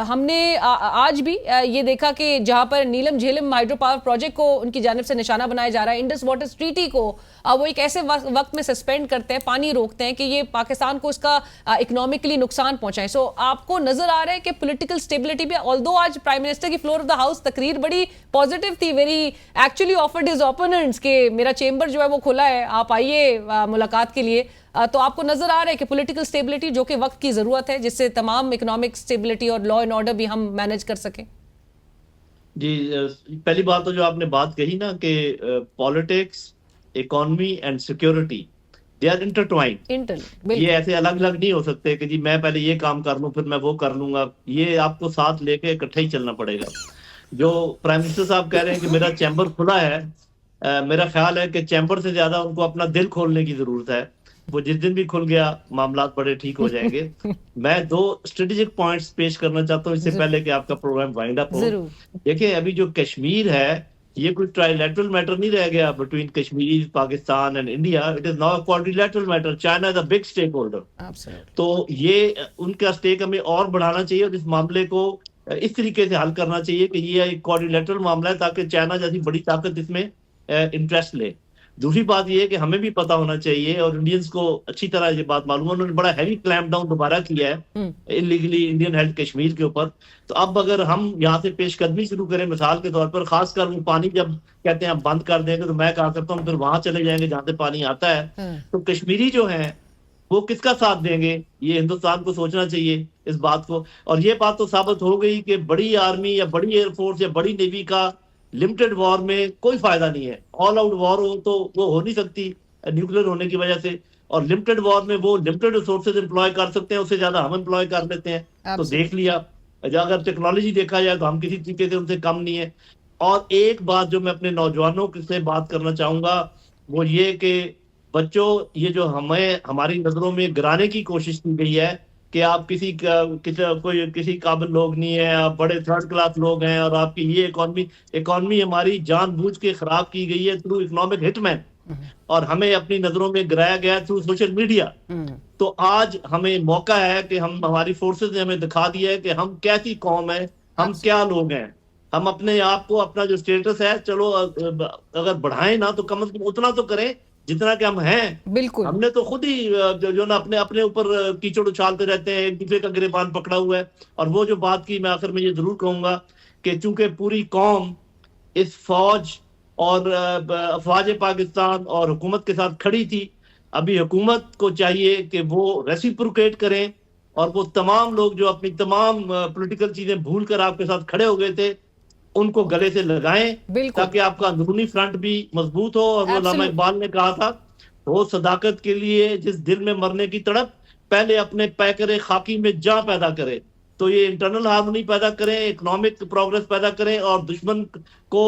Speaker 1: हमने आज भी ये देखा कि जहां पर नीलम झेलम हाइड्रो पावर प्रोजेक्ट को उनकी जानिब से निशाना बनाया जा रहा है, इंडस वाटर ट्रीटी को वो एक ऐसे वक्त में सस्पेंड करते हैं, पानी रोकते हैं कि ये पाकिस्तान को इसका इकोनॉमिकली नुकसान पहुंचाए। सो आपको नजर आ रहा है कि पॉलिटिकल स्टेबिलिटी भी, ऑल्दो आज प्राइम मिनिस्टर की फ्लोर ऑफ द हाउस तकरीर बड़ी पॉजिटिव थी, very actually offered his opponents के मेरा चेंबर जो है वो खुला है, आप आइए मुलाकात के लिए। तो आपको नजर आ रहा है कि पॉलिटिकल स्टेबिलिटी जो कि वक्त की जरूरत है, जिससे तमाम इकोनॉमिक स्टेबिलिटी और लॉ एंड ऑर्डर भी हम मैनेज कर सकें।
Speaker 5: जी, पहली बात तो जो आपने बात कही ना कि politics, economy and security, they are intertwined. ये ऐसे अलग अलग नहीं हो सकते कि जी मैं पहले ये काम कर लूं फिर मैं वो कर लूंगा। ये आपको साथ लेके इकट्ठे ही चलना पड़ेगा। जो प्राइम मिनिस्टर साहब कह रहे हैं कि मेरा चैम्बर खुला है, मेरा ख्याल है कि चैम्बर से ज्यादा उनको अपना दिल खोलने की जरूरत है। वो जिस दिन भी खुल गया मामलात बड़े ठीक हो जाएंगे। मैं 2 स्ट्रेटेजिक पॉइंट्स पेश करना चाहता हूँ इससे पहले कि आपका प्रोग्राम वाइंड अप हो। देखिए, अभी जो कश्मीर है ये कोई ट्राइलैटरल मैटर नहीं रह गया between Kashmir, Pakistan and India. It is now a quadrilateral matter. China is a big stakeholder. तो ये उनका स्टेक हमें और बढ़ाना चाहिए और इस मामले को इस तरीके से हल करना चाहिए कि ये एक क्वाड्रिलैटरल मामला है ताकि चाइना जैसी बड़ी ताकत इसमें इंटरेस्ट ले। दूसरी बात यह है कि हमें भी पता होना चाहिए और इंडियंस को अच्छी तरह ये बात मालूम है, उन्होंने बड़ा हैवी क्लैम्प डाउन दोबारा किया है इलीगली इंडियन हेल्ड कश्मीर के ऊपर। तो अब अगर हम यहाँ से पेशकदमी शुरू करें, मिसाल के तौर पर खासकर वो पानी जब कहते हैं बंद कर देंगे, तो मैं कहा करता हूँ फिर वहां चले जाएंगे जहाँ से पानी आता है। तो कश्मीरी जो है वो किसका साथ देंगे, ये हिंदुस्तान को सोचना चाहिए इस बात को। और ये बात तो साबित हो गई कि बड़ी आर्मी या बड़ी एयरफोर्स या बड़ी नेवी का लिमिटेड वॉर में कोई फायदा नहीं है। ऑल आउट वॉर हो तो वो हो नहीं सकती न्यूक्लियर होने की वजह से, और लिमिटेड वॉर में वो लिमिटेड रिसोर्सेज एम्प्लॉय कर सकते हैं, उससे ज्यादा हम एम्प्लॉय कर लेते हैं। तो
Speaker 1: Absolutely.
Speaker 5: देख लिया, अगर टेक्नोलॉजी देखा जाए तो हम किसी तरीके से उनसे कम नहीं है। और एक बात जो मैं अपने नौजवानों से बात करना चाहूंगा वो ये कि बच्चों, ये जो हमें हमारी नजरों में गिराने की कोशिश की गई है कि आप किसी काबिल लोग नहीं है, आप बड़े थर्ड क्लास लोग हैं, और आपकी ये इकोनॉमी हमारी जानबूझ के खराब की गई है थ्रू इकोनॉमिक हिटमैन, और हमें अपनी नजरों में गिराया गया थ्रू सोशल मीडिया। तो आज हमें मौका है कि हमारी फोर्सेस ने हमें दिखा दिया है कि हम कैसी कौम है, हम क्या लोग हैं। हम अपने आप को, अपना जो स्टेटस है, चलो अगर बढ़ाएं ना तो कम से कम उतना तो करें जितना कि हम हैं।
Speaker 1: बिल्कुल।
Speaker 5: हमने तो खुद ही जो ना अपने ऊपर कीचड़ उछालते रहते हैं, एक दूसरे का गिरेबान पकड़ा हुआ है। और वो जो बात की, मैं आखिर में ये जरूर कहूंगा कि चूंकि पूरी कौम इस फौज और अफवाज पाकिस्तान और हुकूमत के साथ खड़ी थी, अभी हुकूमत को चाहिए कि वो रेसिप्रोकेट करें, और वो तमाम लोग जो अपनी तमाम पॉलिटिकल चीजें भूल कर आपके साथ खड़े हो गए थे, उनको गले से लगाएं,
Speaker 1: बिल्कुल।
Speaker 5: ताकि आपका अंदरूनी फ्रंट भी मजबूत हो। और वो अल्लामा इकबाल ने कहा था, हो सदाकत के लिए जिस दिल में मरने की तड़प, पहले अपने पैकरे खाकी में जा पैदा करे। तो ये इंटरनल हार्मनी पैदा करें, इकोनॉमिक प्रोग्रेस पैदा करें, और दुश्मन को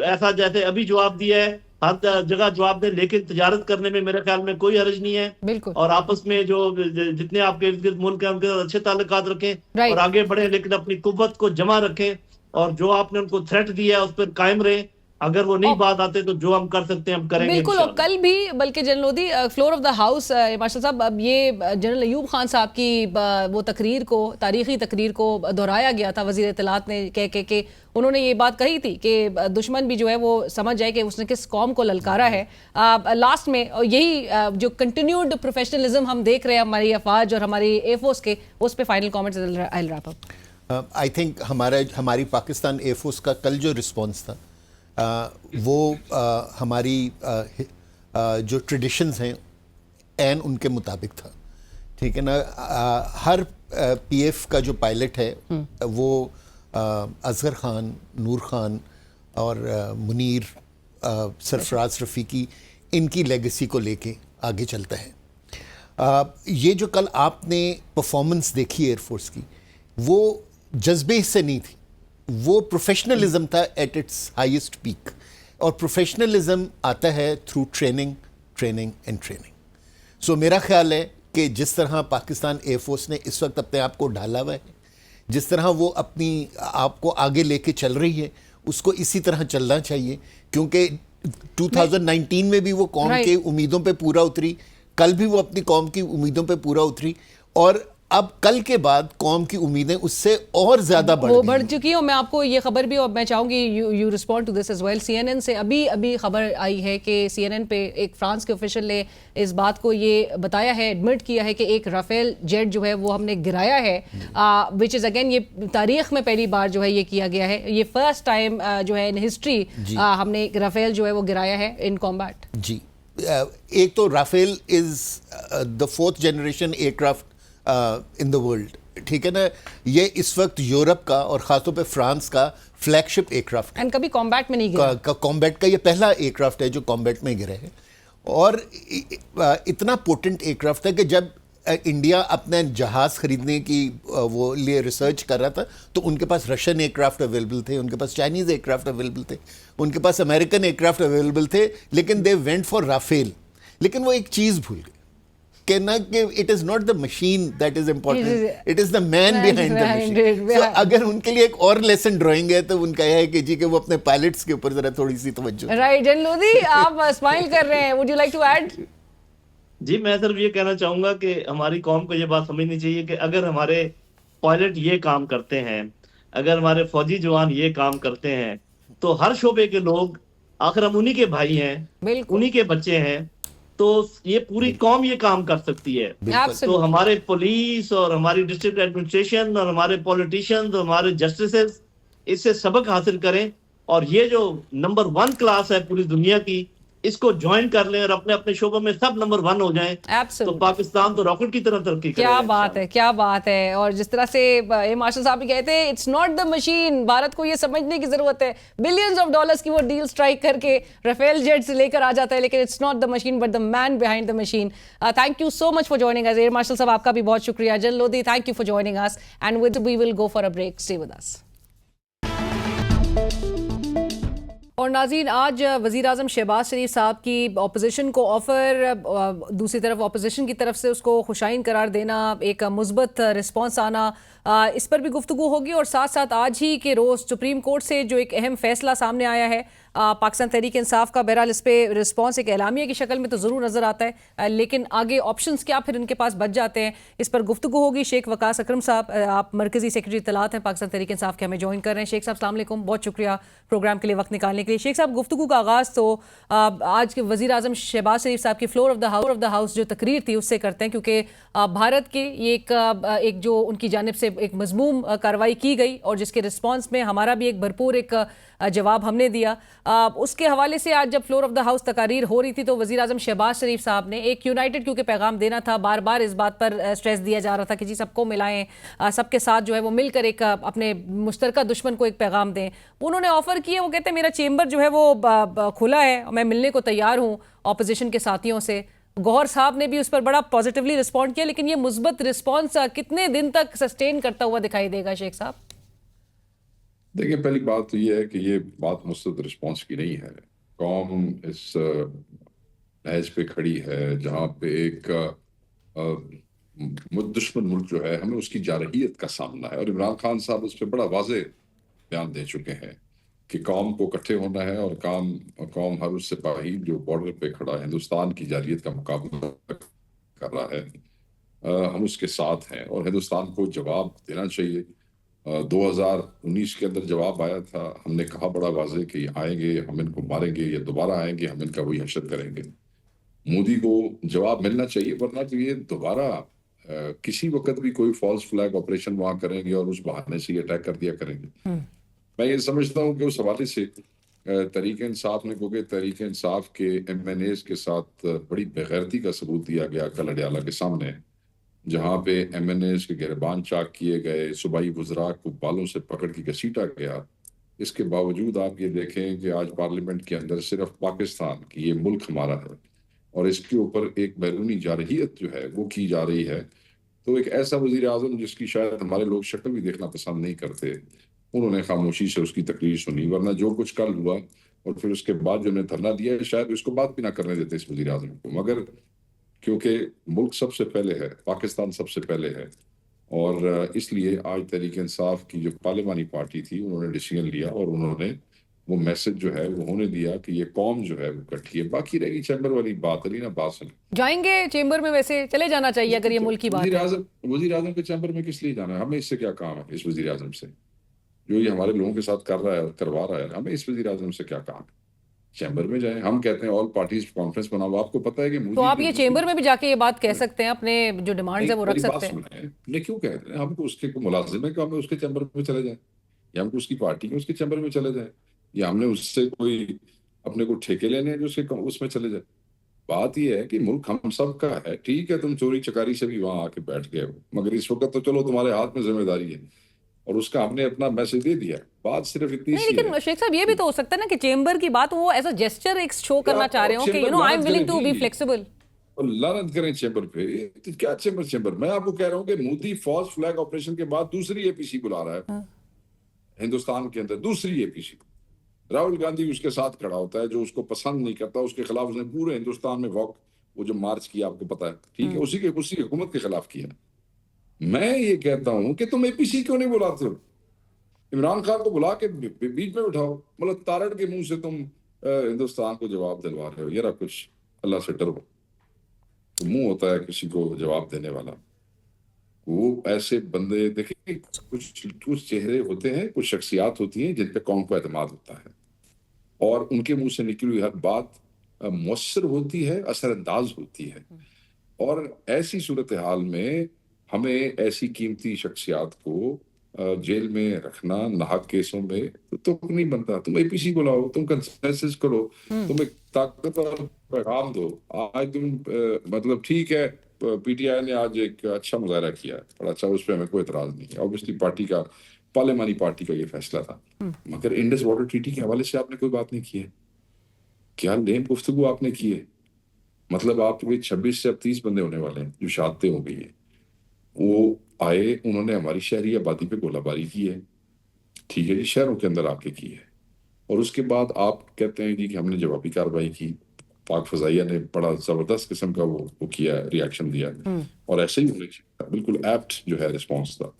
Speaker 5: ऐसा जैसे अभी जवाब दिया है, हर जगह जवाब दें, लेकिन तजारत करने में मेरे ख्याल में कोई हर्ज नहीं है।
Speaker 1: बिल्कुल।
Speaker 5: और आपस में जो जितने आपके इर्द गिर्द मुल्क हैं उनके साथ अच्छे ताल्लुकात रखें,
Speaker 1: Right.
Speaker 5: और आगे बढ़े, लेकिन अपनी कुव्वत को जमा रखें, और जो आपने उनको थ्रेट दिया है उस पर कायम रहे। अगर वो नहीं बात आते तो जो हम कर सकते हैं हम करेंगे
Speaker 1: बिल्कुल। और
Speaker 5: इंशाअल्लाह।
Speaker 1: कल भी, बल्कि general Lodhi, floor of the house, marshal साहब, अब ये जनरल अयूब खान साहब की वो तकरीर को, तारीखी तकरीर को दोहराया गया था वजीर इत्तलात ने, कह के उन्होंने ये बात कही थी कि दुश्मन भी जो है वो समझ जाए कि उसने किस कौम को ललकारा है। लास्ट में यही जो कंटिन्यूड प्रोफेशनलिज्म हम देख रहे हैं हमारी अफवाज और हमारी एयरफोर्स के, उस पर final comments. I wrap up.
Speaker 6: I think हमारी पाकिस्तान एयरफोर्स का कल जो रिस्पॉन्स था वो हमारी जो ट्रेडिशंस हैं एन उनके मुताबिक था, ठीक है ना। हर पीएफ का जो पायलट है वो असगर खान, नूर खान और मुनीर, सरफराज रफ़ीकी, इनकी लेगेसी को लेके आगे चलता है। ये जो कल आपने परफॉर्मेंस देखी एयरफोर्स की, वो जज्बे से नहीं थी, वो प्रोफेशनलिज्म था एट इट्स हाईएस्ट पीक। और प्रोफेशनलिज्म आता है थ्रू ट्रेनिंग एंड ट्रेनिंग। सो मेरा ख्याल है कि जिस तरह पाकिस्तान एयरफोर्स ने इस वक्त अपने आप को ढाला हुआ है, जिस तरह वो अपनी आप को आगे लेके चल रही है, उसको इसी तरह चलना चाहिए। क्योंकि 2019 में भी वो कौम के उम्मीदों पे पूरा उतरी, कल भी वो अपनी कौम की उम्मीदों पे पूरा उतरी, और अब कल के बाद कौम की उम्मीदें उससे और ज्यादा बढ़
Speaker 1: चुकी है। और मैं आपको ये खबर भी, और मैं चाहूंगी you respond to this as well. CNN से अभी खबर आई है कि सीएनएन पे एक फ्रांस के ऑफिशियल ने इस बात को ये बताया है, एडमिट किया है कि एक राफेल जेट जो है वो हमने गिराया है, विच इज अगेन, ये तारीख में पहली बार जो है ये किया गया है। ये फर्स्ट टाइम जो है इन हिस्ट्री हमने एक राफेल जो है वो गिराया है इन कॉम्बैट।
Speaker 6: जी, एक तो Rafale is the 4th generation aircraft in the world, ठीक है ना। ये इस वक्त यूरोप का और खासतौर पे फ्रांस का फ्लैगशिप एयरक्राफ्ट है,
Speaker 1: एंड कभी कॉम्बैट में नहीं गिरा।
Speaker 6: कॉम्बैट का ये पहला एयरक्राफ्ट है जो कॉम्बैट में गिरा है। और इतना पोटेंट एयरक्राफ्ट है कि जब इंडिया अपने जहाज खरीदने की वो लिए रिसर्च कर रहा था, तो उनके पास रशियन एयरक्राफ्ट अवेलेबल थे, उनके पास चाइनीज एयरक्राफ्ट अवेलेबल थे, उनके पास अमेरिकन एयरक्राफ्ट अवेलेबल थे, लेकिन दे वेंट फॉर राफेल। लेकिन वो एक चीज भूल गए कि ना कि it is not the machine that is important, it is the man behind the machine. So अगर उनके लिए एक और लेसन ड्राइंग है तो उनका यह है कि जी कि वो अपने पायलट्स के ऊपर जरा थोड़ी सी तवज्जो।
Speaker 1: राइट। जनरल लोधी, आप स्माइल कर रहे हैं, would you like to add?
Speaker 5: जी, मैं सिर्फ ये कहना चाहूंगा कि हमारी कौम को ये बात समझनी चाहिए कि अगर हमारे पायलट ये काम करते हैं, अगर हमारे फौजी जवान ये काम करते हैं, तो हर शोबे के लोग आखिर हम उन्हीं के भाई हैं, उन्हीं के बच्चे हैं, तो ये पूरी कौम ये काम कर सकती है। तो हमारे पुलिस और हमारी डिस्ट्रिक्ट एडमिनिस्ट्रेशन और हमारे पॉलिटिशियंस और हमारे जस्टिसेस इससे सबक हासिल करें। और ये जो नंबर 1 क्लास है पूरी दुनिया की, इसको ज्वाइन कर लें और अपने अपने शोबों में सब नंबर 1 हो जाएं, तो
Speaker 1: Absolutely.
Speaker 5: पाकिस्तान तो रॉकेट की तरह तरक्की
Speaker 1: क्या
Speaker 5: करेगा
Speaker 1: बात
Speaker 5: इंशाल्लाह।
Speaker 1: है, क्या बात है। और जिस तरह से ए मार्शल साहब भी कहते हैं, it's not the machine, Bharat को ये समझने की जरूरत है। बिलियंस ऑफ डॉलर्स की वो डील स्ट्राइक करके राफेल जेट्स लेकर आ जाता है, लेकिन it's not the machine but the man behind the machine. Thank you so much for joining us air marshal साहब, आपका भी बहुत शुक्रिया। General Lodhi, thank you for joining us and we will go for a break, stay with us. और नाज़रीन, आज वज़ीर आज़म शहबाज शरीफ साहब की अपोजिशन को ऑफ़र, दूसरी तरफ अपोजिशन की तरफ से उसको खुशाइन करार देना, एक मुस्बत रिस्पॉन्स आना, इस पर भी गुफ्तगू होगी। और साथ साथ आज ही के रोज़ सुप्रीम कोर्ट से जो एक अहम फैसला सामने आया है पाकिस्तान तहरीक इंसाफ का, बहरहाल इस पर रिस्पॉन्स एक एलामिया की शक्ल में तो ज़रूर नज़र आता है, लेकिन आगे ऑप्शंस क्या फिर इनके पास बच जाते हैं, इस पर गुफ्तगू होगी। शेख वकास अकरम साहब, आप मरकज़ी सेक्रेटरी इत्तलात हैं पाकिस्तान तहरीक इंसाफ के, हमें ज्वाइन कर रहे हैं। शेख साहब अस्सलाम वालेकुम, बहुत शुक्रिया प्रोग्राम के लिए वक्त निकालने के लिए। शेख साहब, गुफ्तगू का आगाज़ तो आज के वज़ीर आज़म शहबाज शरीफ साहब की फ्लोर ऑफ द हाउस जो तकरीर थी उससे करते हैं, क्योंकि भारत के ये एक जो उनकी जानिब से एक मज़मूम कार्रवाई की गई और जिसके रिस्पॉन्स में हमारा भी एक भरपूर एक जवाब हमने दिया, उसके हवाले से आज जब फ्लोर ऑफ द हाउस तकारीर हो रही थी तो वज़ीर आज़म शहबाज शरीफ साहब ने एक यूनाइटेड क्योंकि पैगाम देना था, बार बार इस बात पर स्ट्रेस दिया जा रहा था कि जी सबको मिलाएं, सबके साथ जो है वो मिलकर एक अपने मुश्तरका दुश्मन को एक पैगाम दें। उन्होंने ऑफ़र किया, वो कहते हैं मेरा चेंबर जो है वो खुला है, मैं मिलने को तैयार हूँ अपोजिशन के साथियों से। गौहर साहब ने भी उस पर बड़ा पॉजिटिवली रिस्पॉन्ड किया, लेकिन ये मुस्बत रिस्पॉन्स कितने दिन तक सस्टेन करता हुआ दिखाई देगा शेख साहब?
Speaker 7: देखिए, पहली बात तो ये है कि ये बात मुस्तद रिस्पॉन्स की नहीं है। कौम इस नहज पे खड़ी है जहाँ पे एक दुश्मन मुल्क जो है हमें उसकी जारहियत का सामना है, और इमरान खान साहब उस पर बड़ा वाज़े बयान दे चुके हैं कि कौम को इकट्ठे होना है और कौम हर उस सिपाही जो बॉर्डर पे खड़ा है हिंदुस्तान की जारहियत का मुकाबला कर रहा है, हम उसके साथ हैं और हिंदुस्तान को जवाब देना चाहिए। 2019 के अंदर जवाब आया था, हमने कहा बड़ा वाज़े कि आएंगे हम इनको मारेंगे, या दोबारा आएंगे हम इनका वही हशर करेंगे। मोदी को जवाब मिलना चाहिए, वरना तो ये दोबारा किसी वक्त भी कोई फॉल्स फ्लैग ऑपरेशन वहां करेंगे और उस बहाने से ये अटैक कर दिया करेंगे। मैं ये समझता हूँ कि उस हवाले से तहरीक इंसाफ ने, क्योंकि तहरीक इंसाफ के MNAs के साथ बड़ी बेगैरती का सबूत दिया गया कल अडयाला के सामने, जहाँ पे MNAs के गिरबान चाक किए गए, सूबाई वज़रा को बालों से पकड़ के घसीटा गया। इसके बावजूद आप ये देखें कि आज पार्लियामेंट के अंदर सिर्फ पाकिस्तान की ये मुल्क हमारा है और इसके ऊपर एक बैरूनी जारहियत जो है वो की जा रही है। तो एक ऐसा वज़ीर आज़म जिसकी शायद हमारे लोग शक्ल भी देखना पसंद नहीं करते, उन्होंने खामोशी से उसकी तकरीर सुनी, वरना जो कुछ कल हुआ और फिर उसके बाद जो उन्हें धरना दिया शायद उसको बात भी ना करने देते इस वज़ीर आज़म को। मगर क्योंकि मुल्क सबसे पहले है, पाकिस्तान सबसे पहले है, और इसलिए आज तहरीक इंसाफ की जो पार्लिमानी पार्टी थी उन्होंने डिसीजन लिया और उन्होंने वो मैसेज जो है वो होने दिया कि ये कौम जो है वो इकट्ठी है। बाकी रहेगी चैम्बर वाली बात, अली ना बात सुन
Speaker 1: जाएंगे चेंबर में, वैसे चले जाना चाहिए अगर ये मुल्क की बात है।
Speaker 7: वज़ीर आज़म के चैम्बर में किस लिए जाना है? हमें इससे क्या काम है? इस वज़ीर आज़म से जो ये हमारे लोगों के साथ कर रहा है, करवा रहा है, हमें इस वज़ीर आज़म से क्या काम है? चैम्बर में जाएं। हम कहते हैं ऑल पार्टीज कॉन्फ्रेंस बनाओ। आपको पता है कि
Speaker 1: तो आप ये चेंबर में भी जाके ये बात कह सकते हैं, अपने जो डिमांड्स है वो रख सकते हैं।
Speaker 7: नहीं, क्यों कह रहे हैं? हमको उसके को मुलाजिम है कि हमें उसके चैम्बर में चले जाएं, या हमको उसकी पार्टी के उसके चैम्बर में चले जाएं, या हमने उससे कोई अपने को ठेके लेने हैं जो उसमें चले जाए। बात यह है कि मुल्क हम सब का है। ठीक है, तुम चोरी चकारी से भी वहां आके बैठ गए हो, मगर इस वक्त तो चलो तुम्हारे हाथ में जिम्मेदारी है और उसका हमने अपना मैसेज दे दिया। बात सिर्फ इतनी
Speaker 1: नहीं, लेकिन शेख साहब ये भी तो हो सकता है ना कि चेंबर की बात वो ऐसा जेस्चर एक शो करना चाह रहे हो कि I am willing to be flexible.
Speaker 7: और लानत करें चेंबर पे, तो क्या चेंबर? मैं आपको कह रहा हूँ कि मोदी फॉल्स फ्लैग ऑपरेशन के बाद दूसरी APC बुला रहा है हिंदुस्तान के अंदर, दूसरी APC। राहुल गांधी उसके साथ खड़ा होता है, जो उसको पसंद नहीं करता उसके खिलाफ उसने पूरे हिंदुस्तान में वो जो मार्च किया आपको पता है, ठीक है, उसी हुकूमत के खिलाफ किया। मैं ये कहता हूं कि तुम APC क्यों नहीं बुलाते हो? इमरान खान को बुला के बीच में उठाओ, मतलब तारड़ के मुंह से तुम हिंदुस्तान को जवाब दिलवा रहे हो। यार कुछ अल्लाह से डरो। तो मुंह होता है किसी को जवाब देने वाला, वो ऐसे बंदे देखिए, कुछ चेहरे होते हैं, कुछ शख्सियात होती हैं जिन पे कौम को एतमाद होता है और उनके मुंह से निकली हुई हर बात मौसर होती है, असरअंदाज होती है। और ऐसी सूरत हाल में हमें ऐसी कीमती शख्सियात को जेल में रखना नाहक केसों में तो तुक नहीं बनता। तुम एपीसी बुलाओ, तुम कंसेंसस करो, तुम एक ताकतवर पैगाम दो। आज तुम मतलब ठीक है, पीटीआई ने आज एक अच्छा मुजाहरा किया, बड़ा अच्छा, उस पर हमें कोई एतराज नहीं है। ऑब्वियसली पार्टी का, पार्लियामानी पार्टी का ये फैसला था, मगर इंडस वाटर ट्रीटी के हवाले से आपने कोई बात नहीं की है। क्या लेम गुफ्तगू आपने की है? मतलब आपके 26 से अब 30 बंदे होने वाले हैं जो शहादतें हो गई है। वो आए, उन्होंने हमारी शहरी आबादी पे गोलाबारी की है, ठीक है जी, शहरों के अंदर आके की है, और उसके बाद आप कहते हैं जी कि हमने जवाबी कार्रवाई की। पाक फजाइया ने बड़ा जबरदस्त किस्म का वो किया, रिएक्शन दिया, और ऐसे ही होना चाहिए, बिल्कुल एप्ट जो है रिस्पॉन्स था,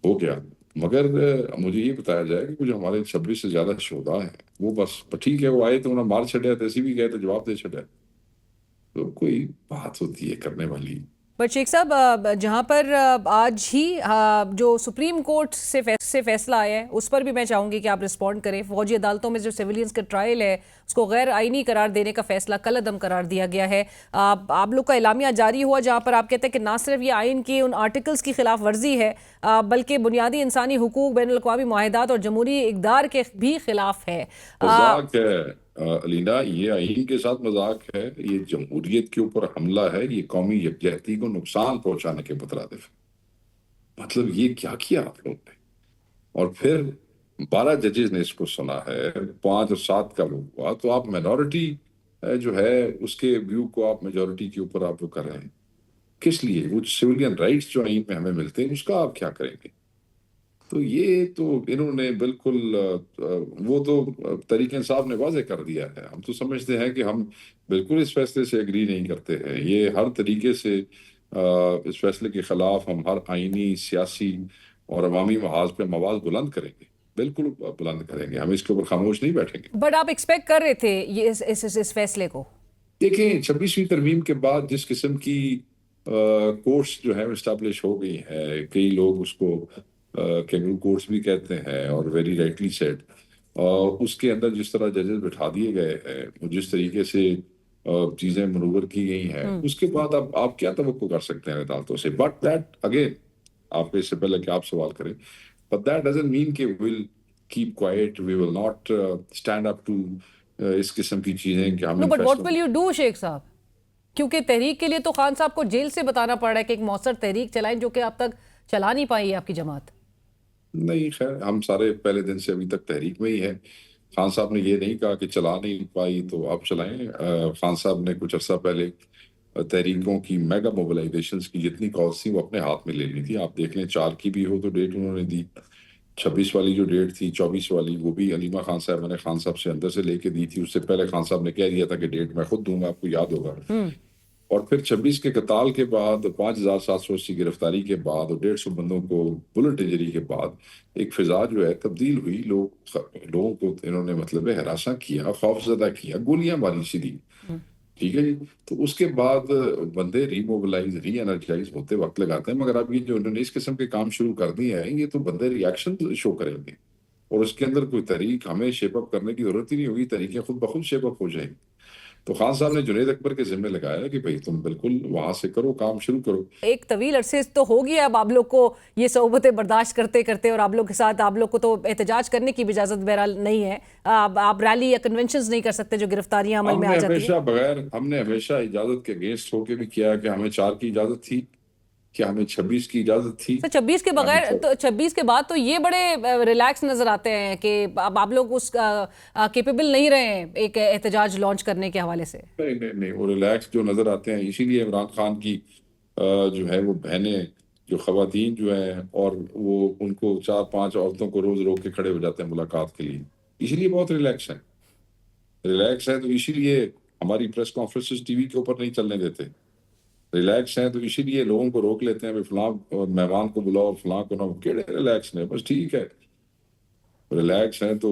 Speaker 7: हो गया। मगर मुझे ये बताया जाए कि जो हमारे 26 से ज्यादा शोधा हैं वो बस ठीक है, वो आए तो उन्हें मार छड़िया, तैसी भी गए तो जवाब दे छड़िया, तो कोई बात होती है करने वाली।
Speaker 1: बट शेख साहब, जहां पर आज ही जो सुप्रीम कोर्ट से फैसला आया है उस पर भी मैं चाहूंगी कि आप रिस्पॉन्ड करें। फौजी अदालतों में जो सिविलियंस का ट्रायल है उसको गैर आईनी करार देने का फैसला कल अदम करार दिया गया है। आप लोग का एलामिया जारी हुआ जहां पर आप कहते हैं कि ना सिर्फ ये आइन की उन आर्टिकल्स की खिलाफ वर्जी है बल्कि बुनियादी इंसानी हुकूक, बैनुल अक़वामी मुआहदात और जमहूरी इक़दार के भी खिलाफ है।
Speaker 7: मजाक है अलीना, ये आइन के साथ मजाक है, ये जमहूरियत के ऊपर हमला है, ये कौमी यकजहती को नुकसान पहुंचाने के मुतरादिफ। मतलब ये क्या किया आप लोगों ने? और फिर 12 जजेस ने इसको सुना है, 5 और 7 का वो हुआ, तो आप माइनॉरिटी जो है उसके व्यू को आप मेजोरिटी के ऊपर आप वो कर रहे हैं। किस लिए? वो सिविलियन राइट्स जो आइन में हमें मिलते हैं उसका आप क्या करेंगे? तो ये तो इन्होंने बिल्कुल वो तो तरीके इंसाफ ने वाजे कर दिया है। हम तो समझते हैं कि हम बिल्कुल इस फैसले से एग्री नहीं करते हैं। ये हर तरीके से इस फैसले के खिलाफ हम हर आईनी, सियासी और अवामी महाज पे आवाज बुलंद करेंगे, बिल्कुल बुलंद करेंगे। हम इसके ऊपर खामोश नहीं बैठेंगे।
Speaker 1: बट आप एक्सपेक्ट कर रहे थे ये इस फैसले को?
Speaker 7: देखें, 26वीं तरमीम के बाद जिस किस्म की कोर्ट्स जो है इस्टेब्लिश हो गई है, कई लोग उसको कैंगरू कोर्ट्स भी कहते हैं, और वेरी राइटली सेड, उसके अंदर जिस तरह जजेस बिठा दिए गए हैं, जिस तरीके से चीजें मनूवर की गई हैं, उसके बाद अब आप क्या तवक्को कर सकते हैं अदालतों से? बट दैट अगेन, आपको इससे पहले कि आप सवाल करें, बट दैट डजंट मीन कि will keep quiet, we will not stand up to इस किस्म की चीजें कि हम।
Speaker 1: But what will you do Sheikh साहब? क्योंकि तहरीक के लिए तो खान साहब को जेल से बताना पड़ रहा है कि एक मौसर तहरीक चलाएं जो कि अब तक चला नहीं पाई है आपकी जमात।
Speaker 7: नहीं, खैर हम सारे पहले दिन से अभी तक तहरीक में ही है। खान साहब ने ये नहीं कहा कि चला नहीं पाई तो आप चलाएं। खान साहब ने कुछ अर्सा पहले तहरीकों की मेगा मोबिलाइजेशन की जितनी कॉल्स थी वो अपने हाथ में ले ली थी। आप देख लें, 4 की भी हो तो डेट उन्होंने दी, 26 वाली जो डेट थी, 24 वाली, वो भी अलीमा खान साहब ने खान साहब से अंदर से लेके दी थी। उससे पहले खान साहब ने कह दिया था कि डेट मैं खुद दूंगा, आपको याद होगा। और फिर 26 के कताल के बाद, 5780 गिरफ्तारी के बाद और 150 बंदों को बुलेट इंजरी के बाद एक फिजा जो है तब्दील हुई। लोगों को इन्होंने मतलब हरासा किया, खौफजदा किया, गोलियां मारी सीधी, ठीक है जी। तो उसके बाद बंदे रीमोबिलाइज, री एनर्जाइज होते वक्त लगाते हैं। मगर अब ये जो इन्होंने इस किस्म के काम शुरू कर दिए हैं, ये तो बंदे रिएक्शन शो करेंगे, और उसके अंदर कोई तरीक हमें शेप अप करने की जरूरत ही नहीं होगी, तरीके खुद ब खुद शेप अप हो जाएंगे। तो खान साहब ने जुनैद अकबर के जिम्मे लगाया कि भाई तुम बिल्कुल वहां से करो, काम शुरू करो।
Speaker 1: एक तवील अरसे तो हो गया अब आप लोग को ये सोबतें बर्दाश्त करते करते, और आप लोग के साथ आप लोग को तो एहतजाज करने की भी इजाजत बहरहाल नहीं है। आप रैली या कन्वेंशंस नहीं कर सकते जो गिरफ्तारियां अमल में आ जाती हैं।
Speaker 7: हमने हमेशा इजाजत के अगेंस्ट होकर भी किया कि हमें 4 की इजाजत थी, क्या हमें 26 की इजाजत थी?
Speaker 1: तो 26 के बगैर तो 26 के बाद तो ये बड़े रिलैक्स नजर आते हैं कि अब आप लोग उस केपेबल नहीं रहे हैं एक एहतजाज लॉन्च करने के हवाले से।
Speaker 7: नहीं, वो रिलैक्स जो नजर आते हैं, इसीलिए इमरान खान की जो है वो बहनें, जो खवातीन जो हैं, और वो उनको 4-5 औरतों को रोज रोक के खड़े हो जाते हैं मुलाकात के लिए, इसीलिए बहुत रिलैक्स है। तो इसीलिए हमारी प्रेस कॉन्फ्रेंसेस टीवी के ऊपर नहीं चलने देते। रिलैक्स हैं तो इसीलिए लोगों को रोक लेते हैं, फलां मेहमान को बुलाओ, फलां को ना, केड़े रिलैक्स ने, बस ठीक है, रिलैक्स हैं तो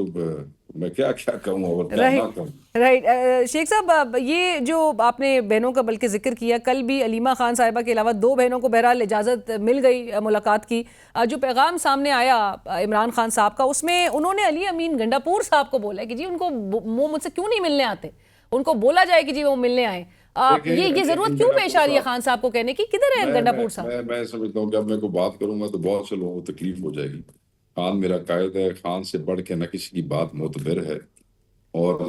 Speaker 7: मैं क्या कहूँ और क्या ना कहूँ।
Speaker 1: राइट शेख साहब, ये जो आपने बहनों का बल्कि जिक्र किया, कल भी अलीमा खान साहिबा के अलावा 2 बहनों को बहरहाल इजाज़त मिल गई मुलाकात की। जो पैगाम सामने आया इमरान खान साहब का, उसमें उन्होंने अली अमीन गंडापुर साहब को बोला कि जी उनको वो मुझसे क्यों नहीं मिलने आते, उनको बोला जाए कि जी वो मिलने आए। ये जरूरत क्यों पेश आ रही है खान साहब को कहने की? किधर है गंडापुर साहब?
Speaker 7: मैं समझता हूँ कि अब मैं को बात करूंगा तो बहुत से लोगों को तकलीफ हो जाएगी। खान मेरा कायद है, खान से बढ़ के न किसी की बात मोतबर है, और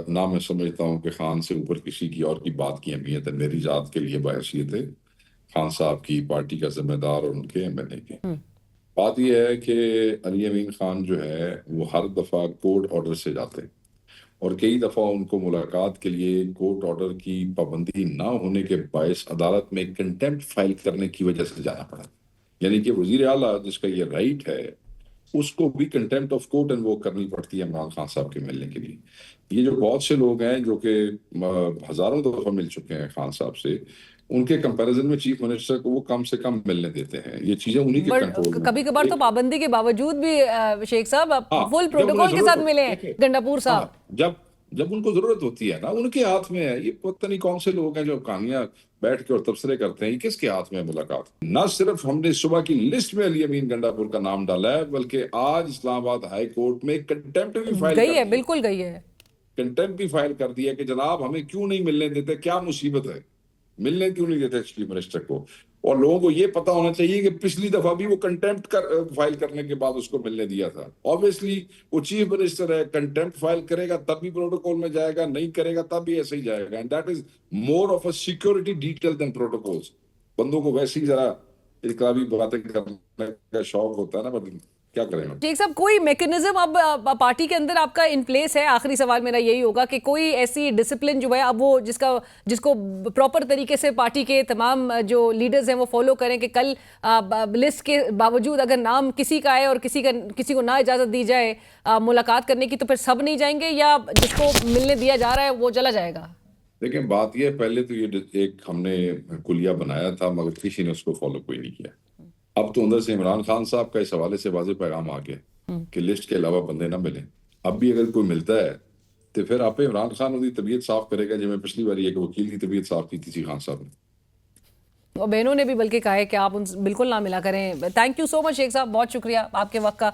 Speaker 7: ना मैं समझता हूँ कि खान से ऊपर किसी की और की बात की अहमियत है। मेरी जात के लिए बाहैसियत है खान साहब की, पार्टी का जिम्मेदार और उनके एमएनए के। बात यह है कि अली अमीन खान जो है वो हर दफ़ा कोर्ट ऑर्डर से जाते हैं, और कई दफ़ा उनको मुलाकात के लिए कोर्ट ऑर्डर की पाबंदी ना होने के बायस अदालत में कंटेम्प्ट फाइल करने की वजह से जाना पड़ा। यानी कि वजीर आला जिसका ये राइट है उसको भी कंटेम्प्ट ऑफ कोर्ट इन्वोक करनी पड़ती है इमरान खान साहब के मिलने के लिए। ये जो बहुत से लोग हैं जो कि हजारों दफा मिल चुके हैं खान साहब से, उनके कंपैरिजन में चीफ मिनिस्टर को वो कम से कम मिलने देते हैं। ये चीजें उन्हीं के कंट्रोल में।
Speaker 1: कभी कभार तो पाबंदी के बावजूद भी शेख साहब
Speaker 7: हाँ,
Speaker 1: फुल
Speaker 7: जब उन्हें
Speaker 1: प्रोटोकॉल के
Speaker 7: जरूरत
Speaker 1: साथ
Speaker 7: हो-
Speaker 1: मिले हैं
Speaker 7: देखिए,
Speaker 1: गंडापुर साहब।
Speaker 7: हाँ, जब उनको जरूरत होती है ना, उनके हाथ में है। ये पता नहीं कौन से लोग हैं जो कहानियां बैठ के और तबसरे करते हैं। ये किसके हाथ में है मुलाकात? ना सिर्फ हमने सुबह की लिस्ट में अली अमीन गंडापुर का नाम डाला है, बल्कि आज इस्लामाबाद हाई कोर्ट में कंटेम्प्ट भी फाइल
Speaker 1: गई
Speaker 7: कर
Speaker 1: है,
Speaker 7: दी।
Speaker 1: बिल्कुल गई है।
Speaker 7: कंटेम्प्ट भी फाइल कर दिया कि जनाब हमें क्यों नहीं मिलने देते, क्या मुसीबत है, मिलने क्यों नहीं देते चीफ मिनिस्टर को। और लोगों को ये पता होना चाहिए कि पिछली दफा भी वो कंटेम्प्ट फाइल करने के बाद उसको मिलने दिया था। ऑब्वियसली वो चीफ मिनिस्टर है, कंटेम्प्ट फाइल करेगा तब भी प्रोटोकॉल में जाएगा, नहीं करेगा तब भी ऐसे ही जाएगा। And that is more of a security detail than protocols. बंदों को वैसे ही जरा इनकलाबी बातें करने का शौक होता है ना, बट क्या करें हम।
Speaker 1: शेख साहब, कोई मैकेनिज्म अब पार्टी के अंदर आपका इन प्लेस है? आखिरी सवाल मेरा यही होगा कि कोई ऐसी डिसिप्लिन जो है अब वो जिसको प्रॉपर तरीके से पार्टी के तमाम जो लीडर्स हैं वो फॉलो करें कि कल लिस्ट के बावजूद अगर नाम किसी का है और किसी को ना इजाजत दी जाए मुलाकात करने की, तो फिर सब नहीं जाएंगे या जिसको मिलने दिया जा रहा है वो चला जाएगा?
Speaker 7: देखिए, बात यह है, पहले तो ये एक हमने कुलिया बनाया था मगर किसी ने उसको फॉलो कोई नहीं किया। अब तो अंदर से इमरान खान साहब का इस हवाले से वाज़ेह पैगाम आ गया कि लिस्ट के अलावा बंदे ना मिले। अब भी अगर कोई मिलता है तो फिर आप इमरान खान उसकी तबीयत साफ करेगा, जिसमें पिछली बार एक वकील की तबीयत साफ की थी खान साहब ने।
Speaker 1: और बहनों ने भी बल्कि कहा है कि आप उन बिल्कुल ना मिला करें। Thank you so much Sheikh साहब, बहुत शुक्रिया आपके वक्त का।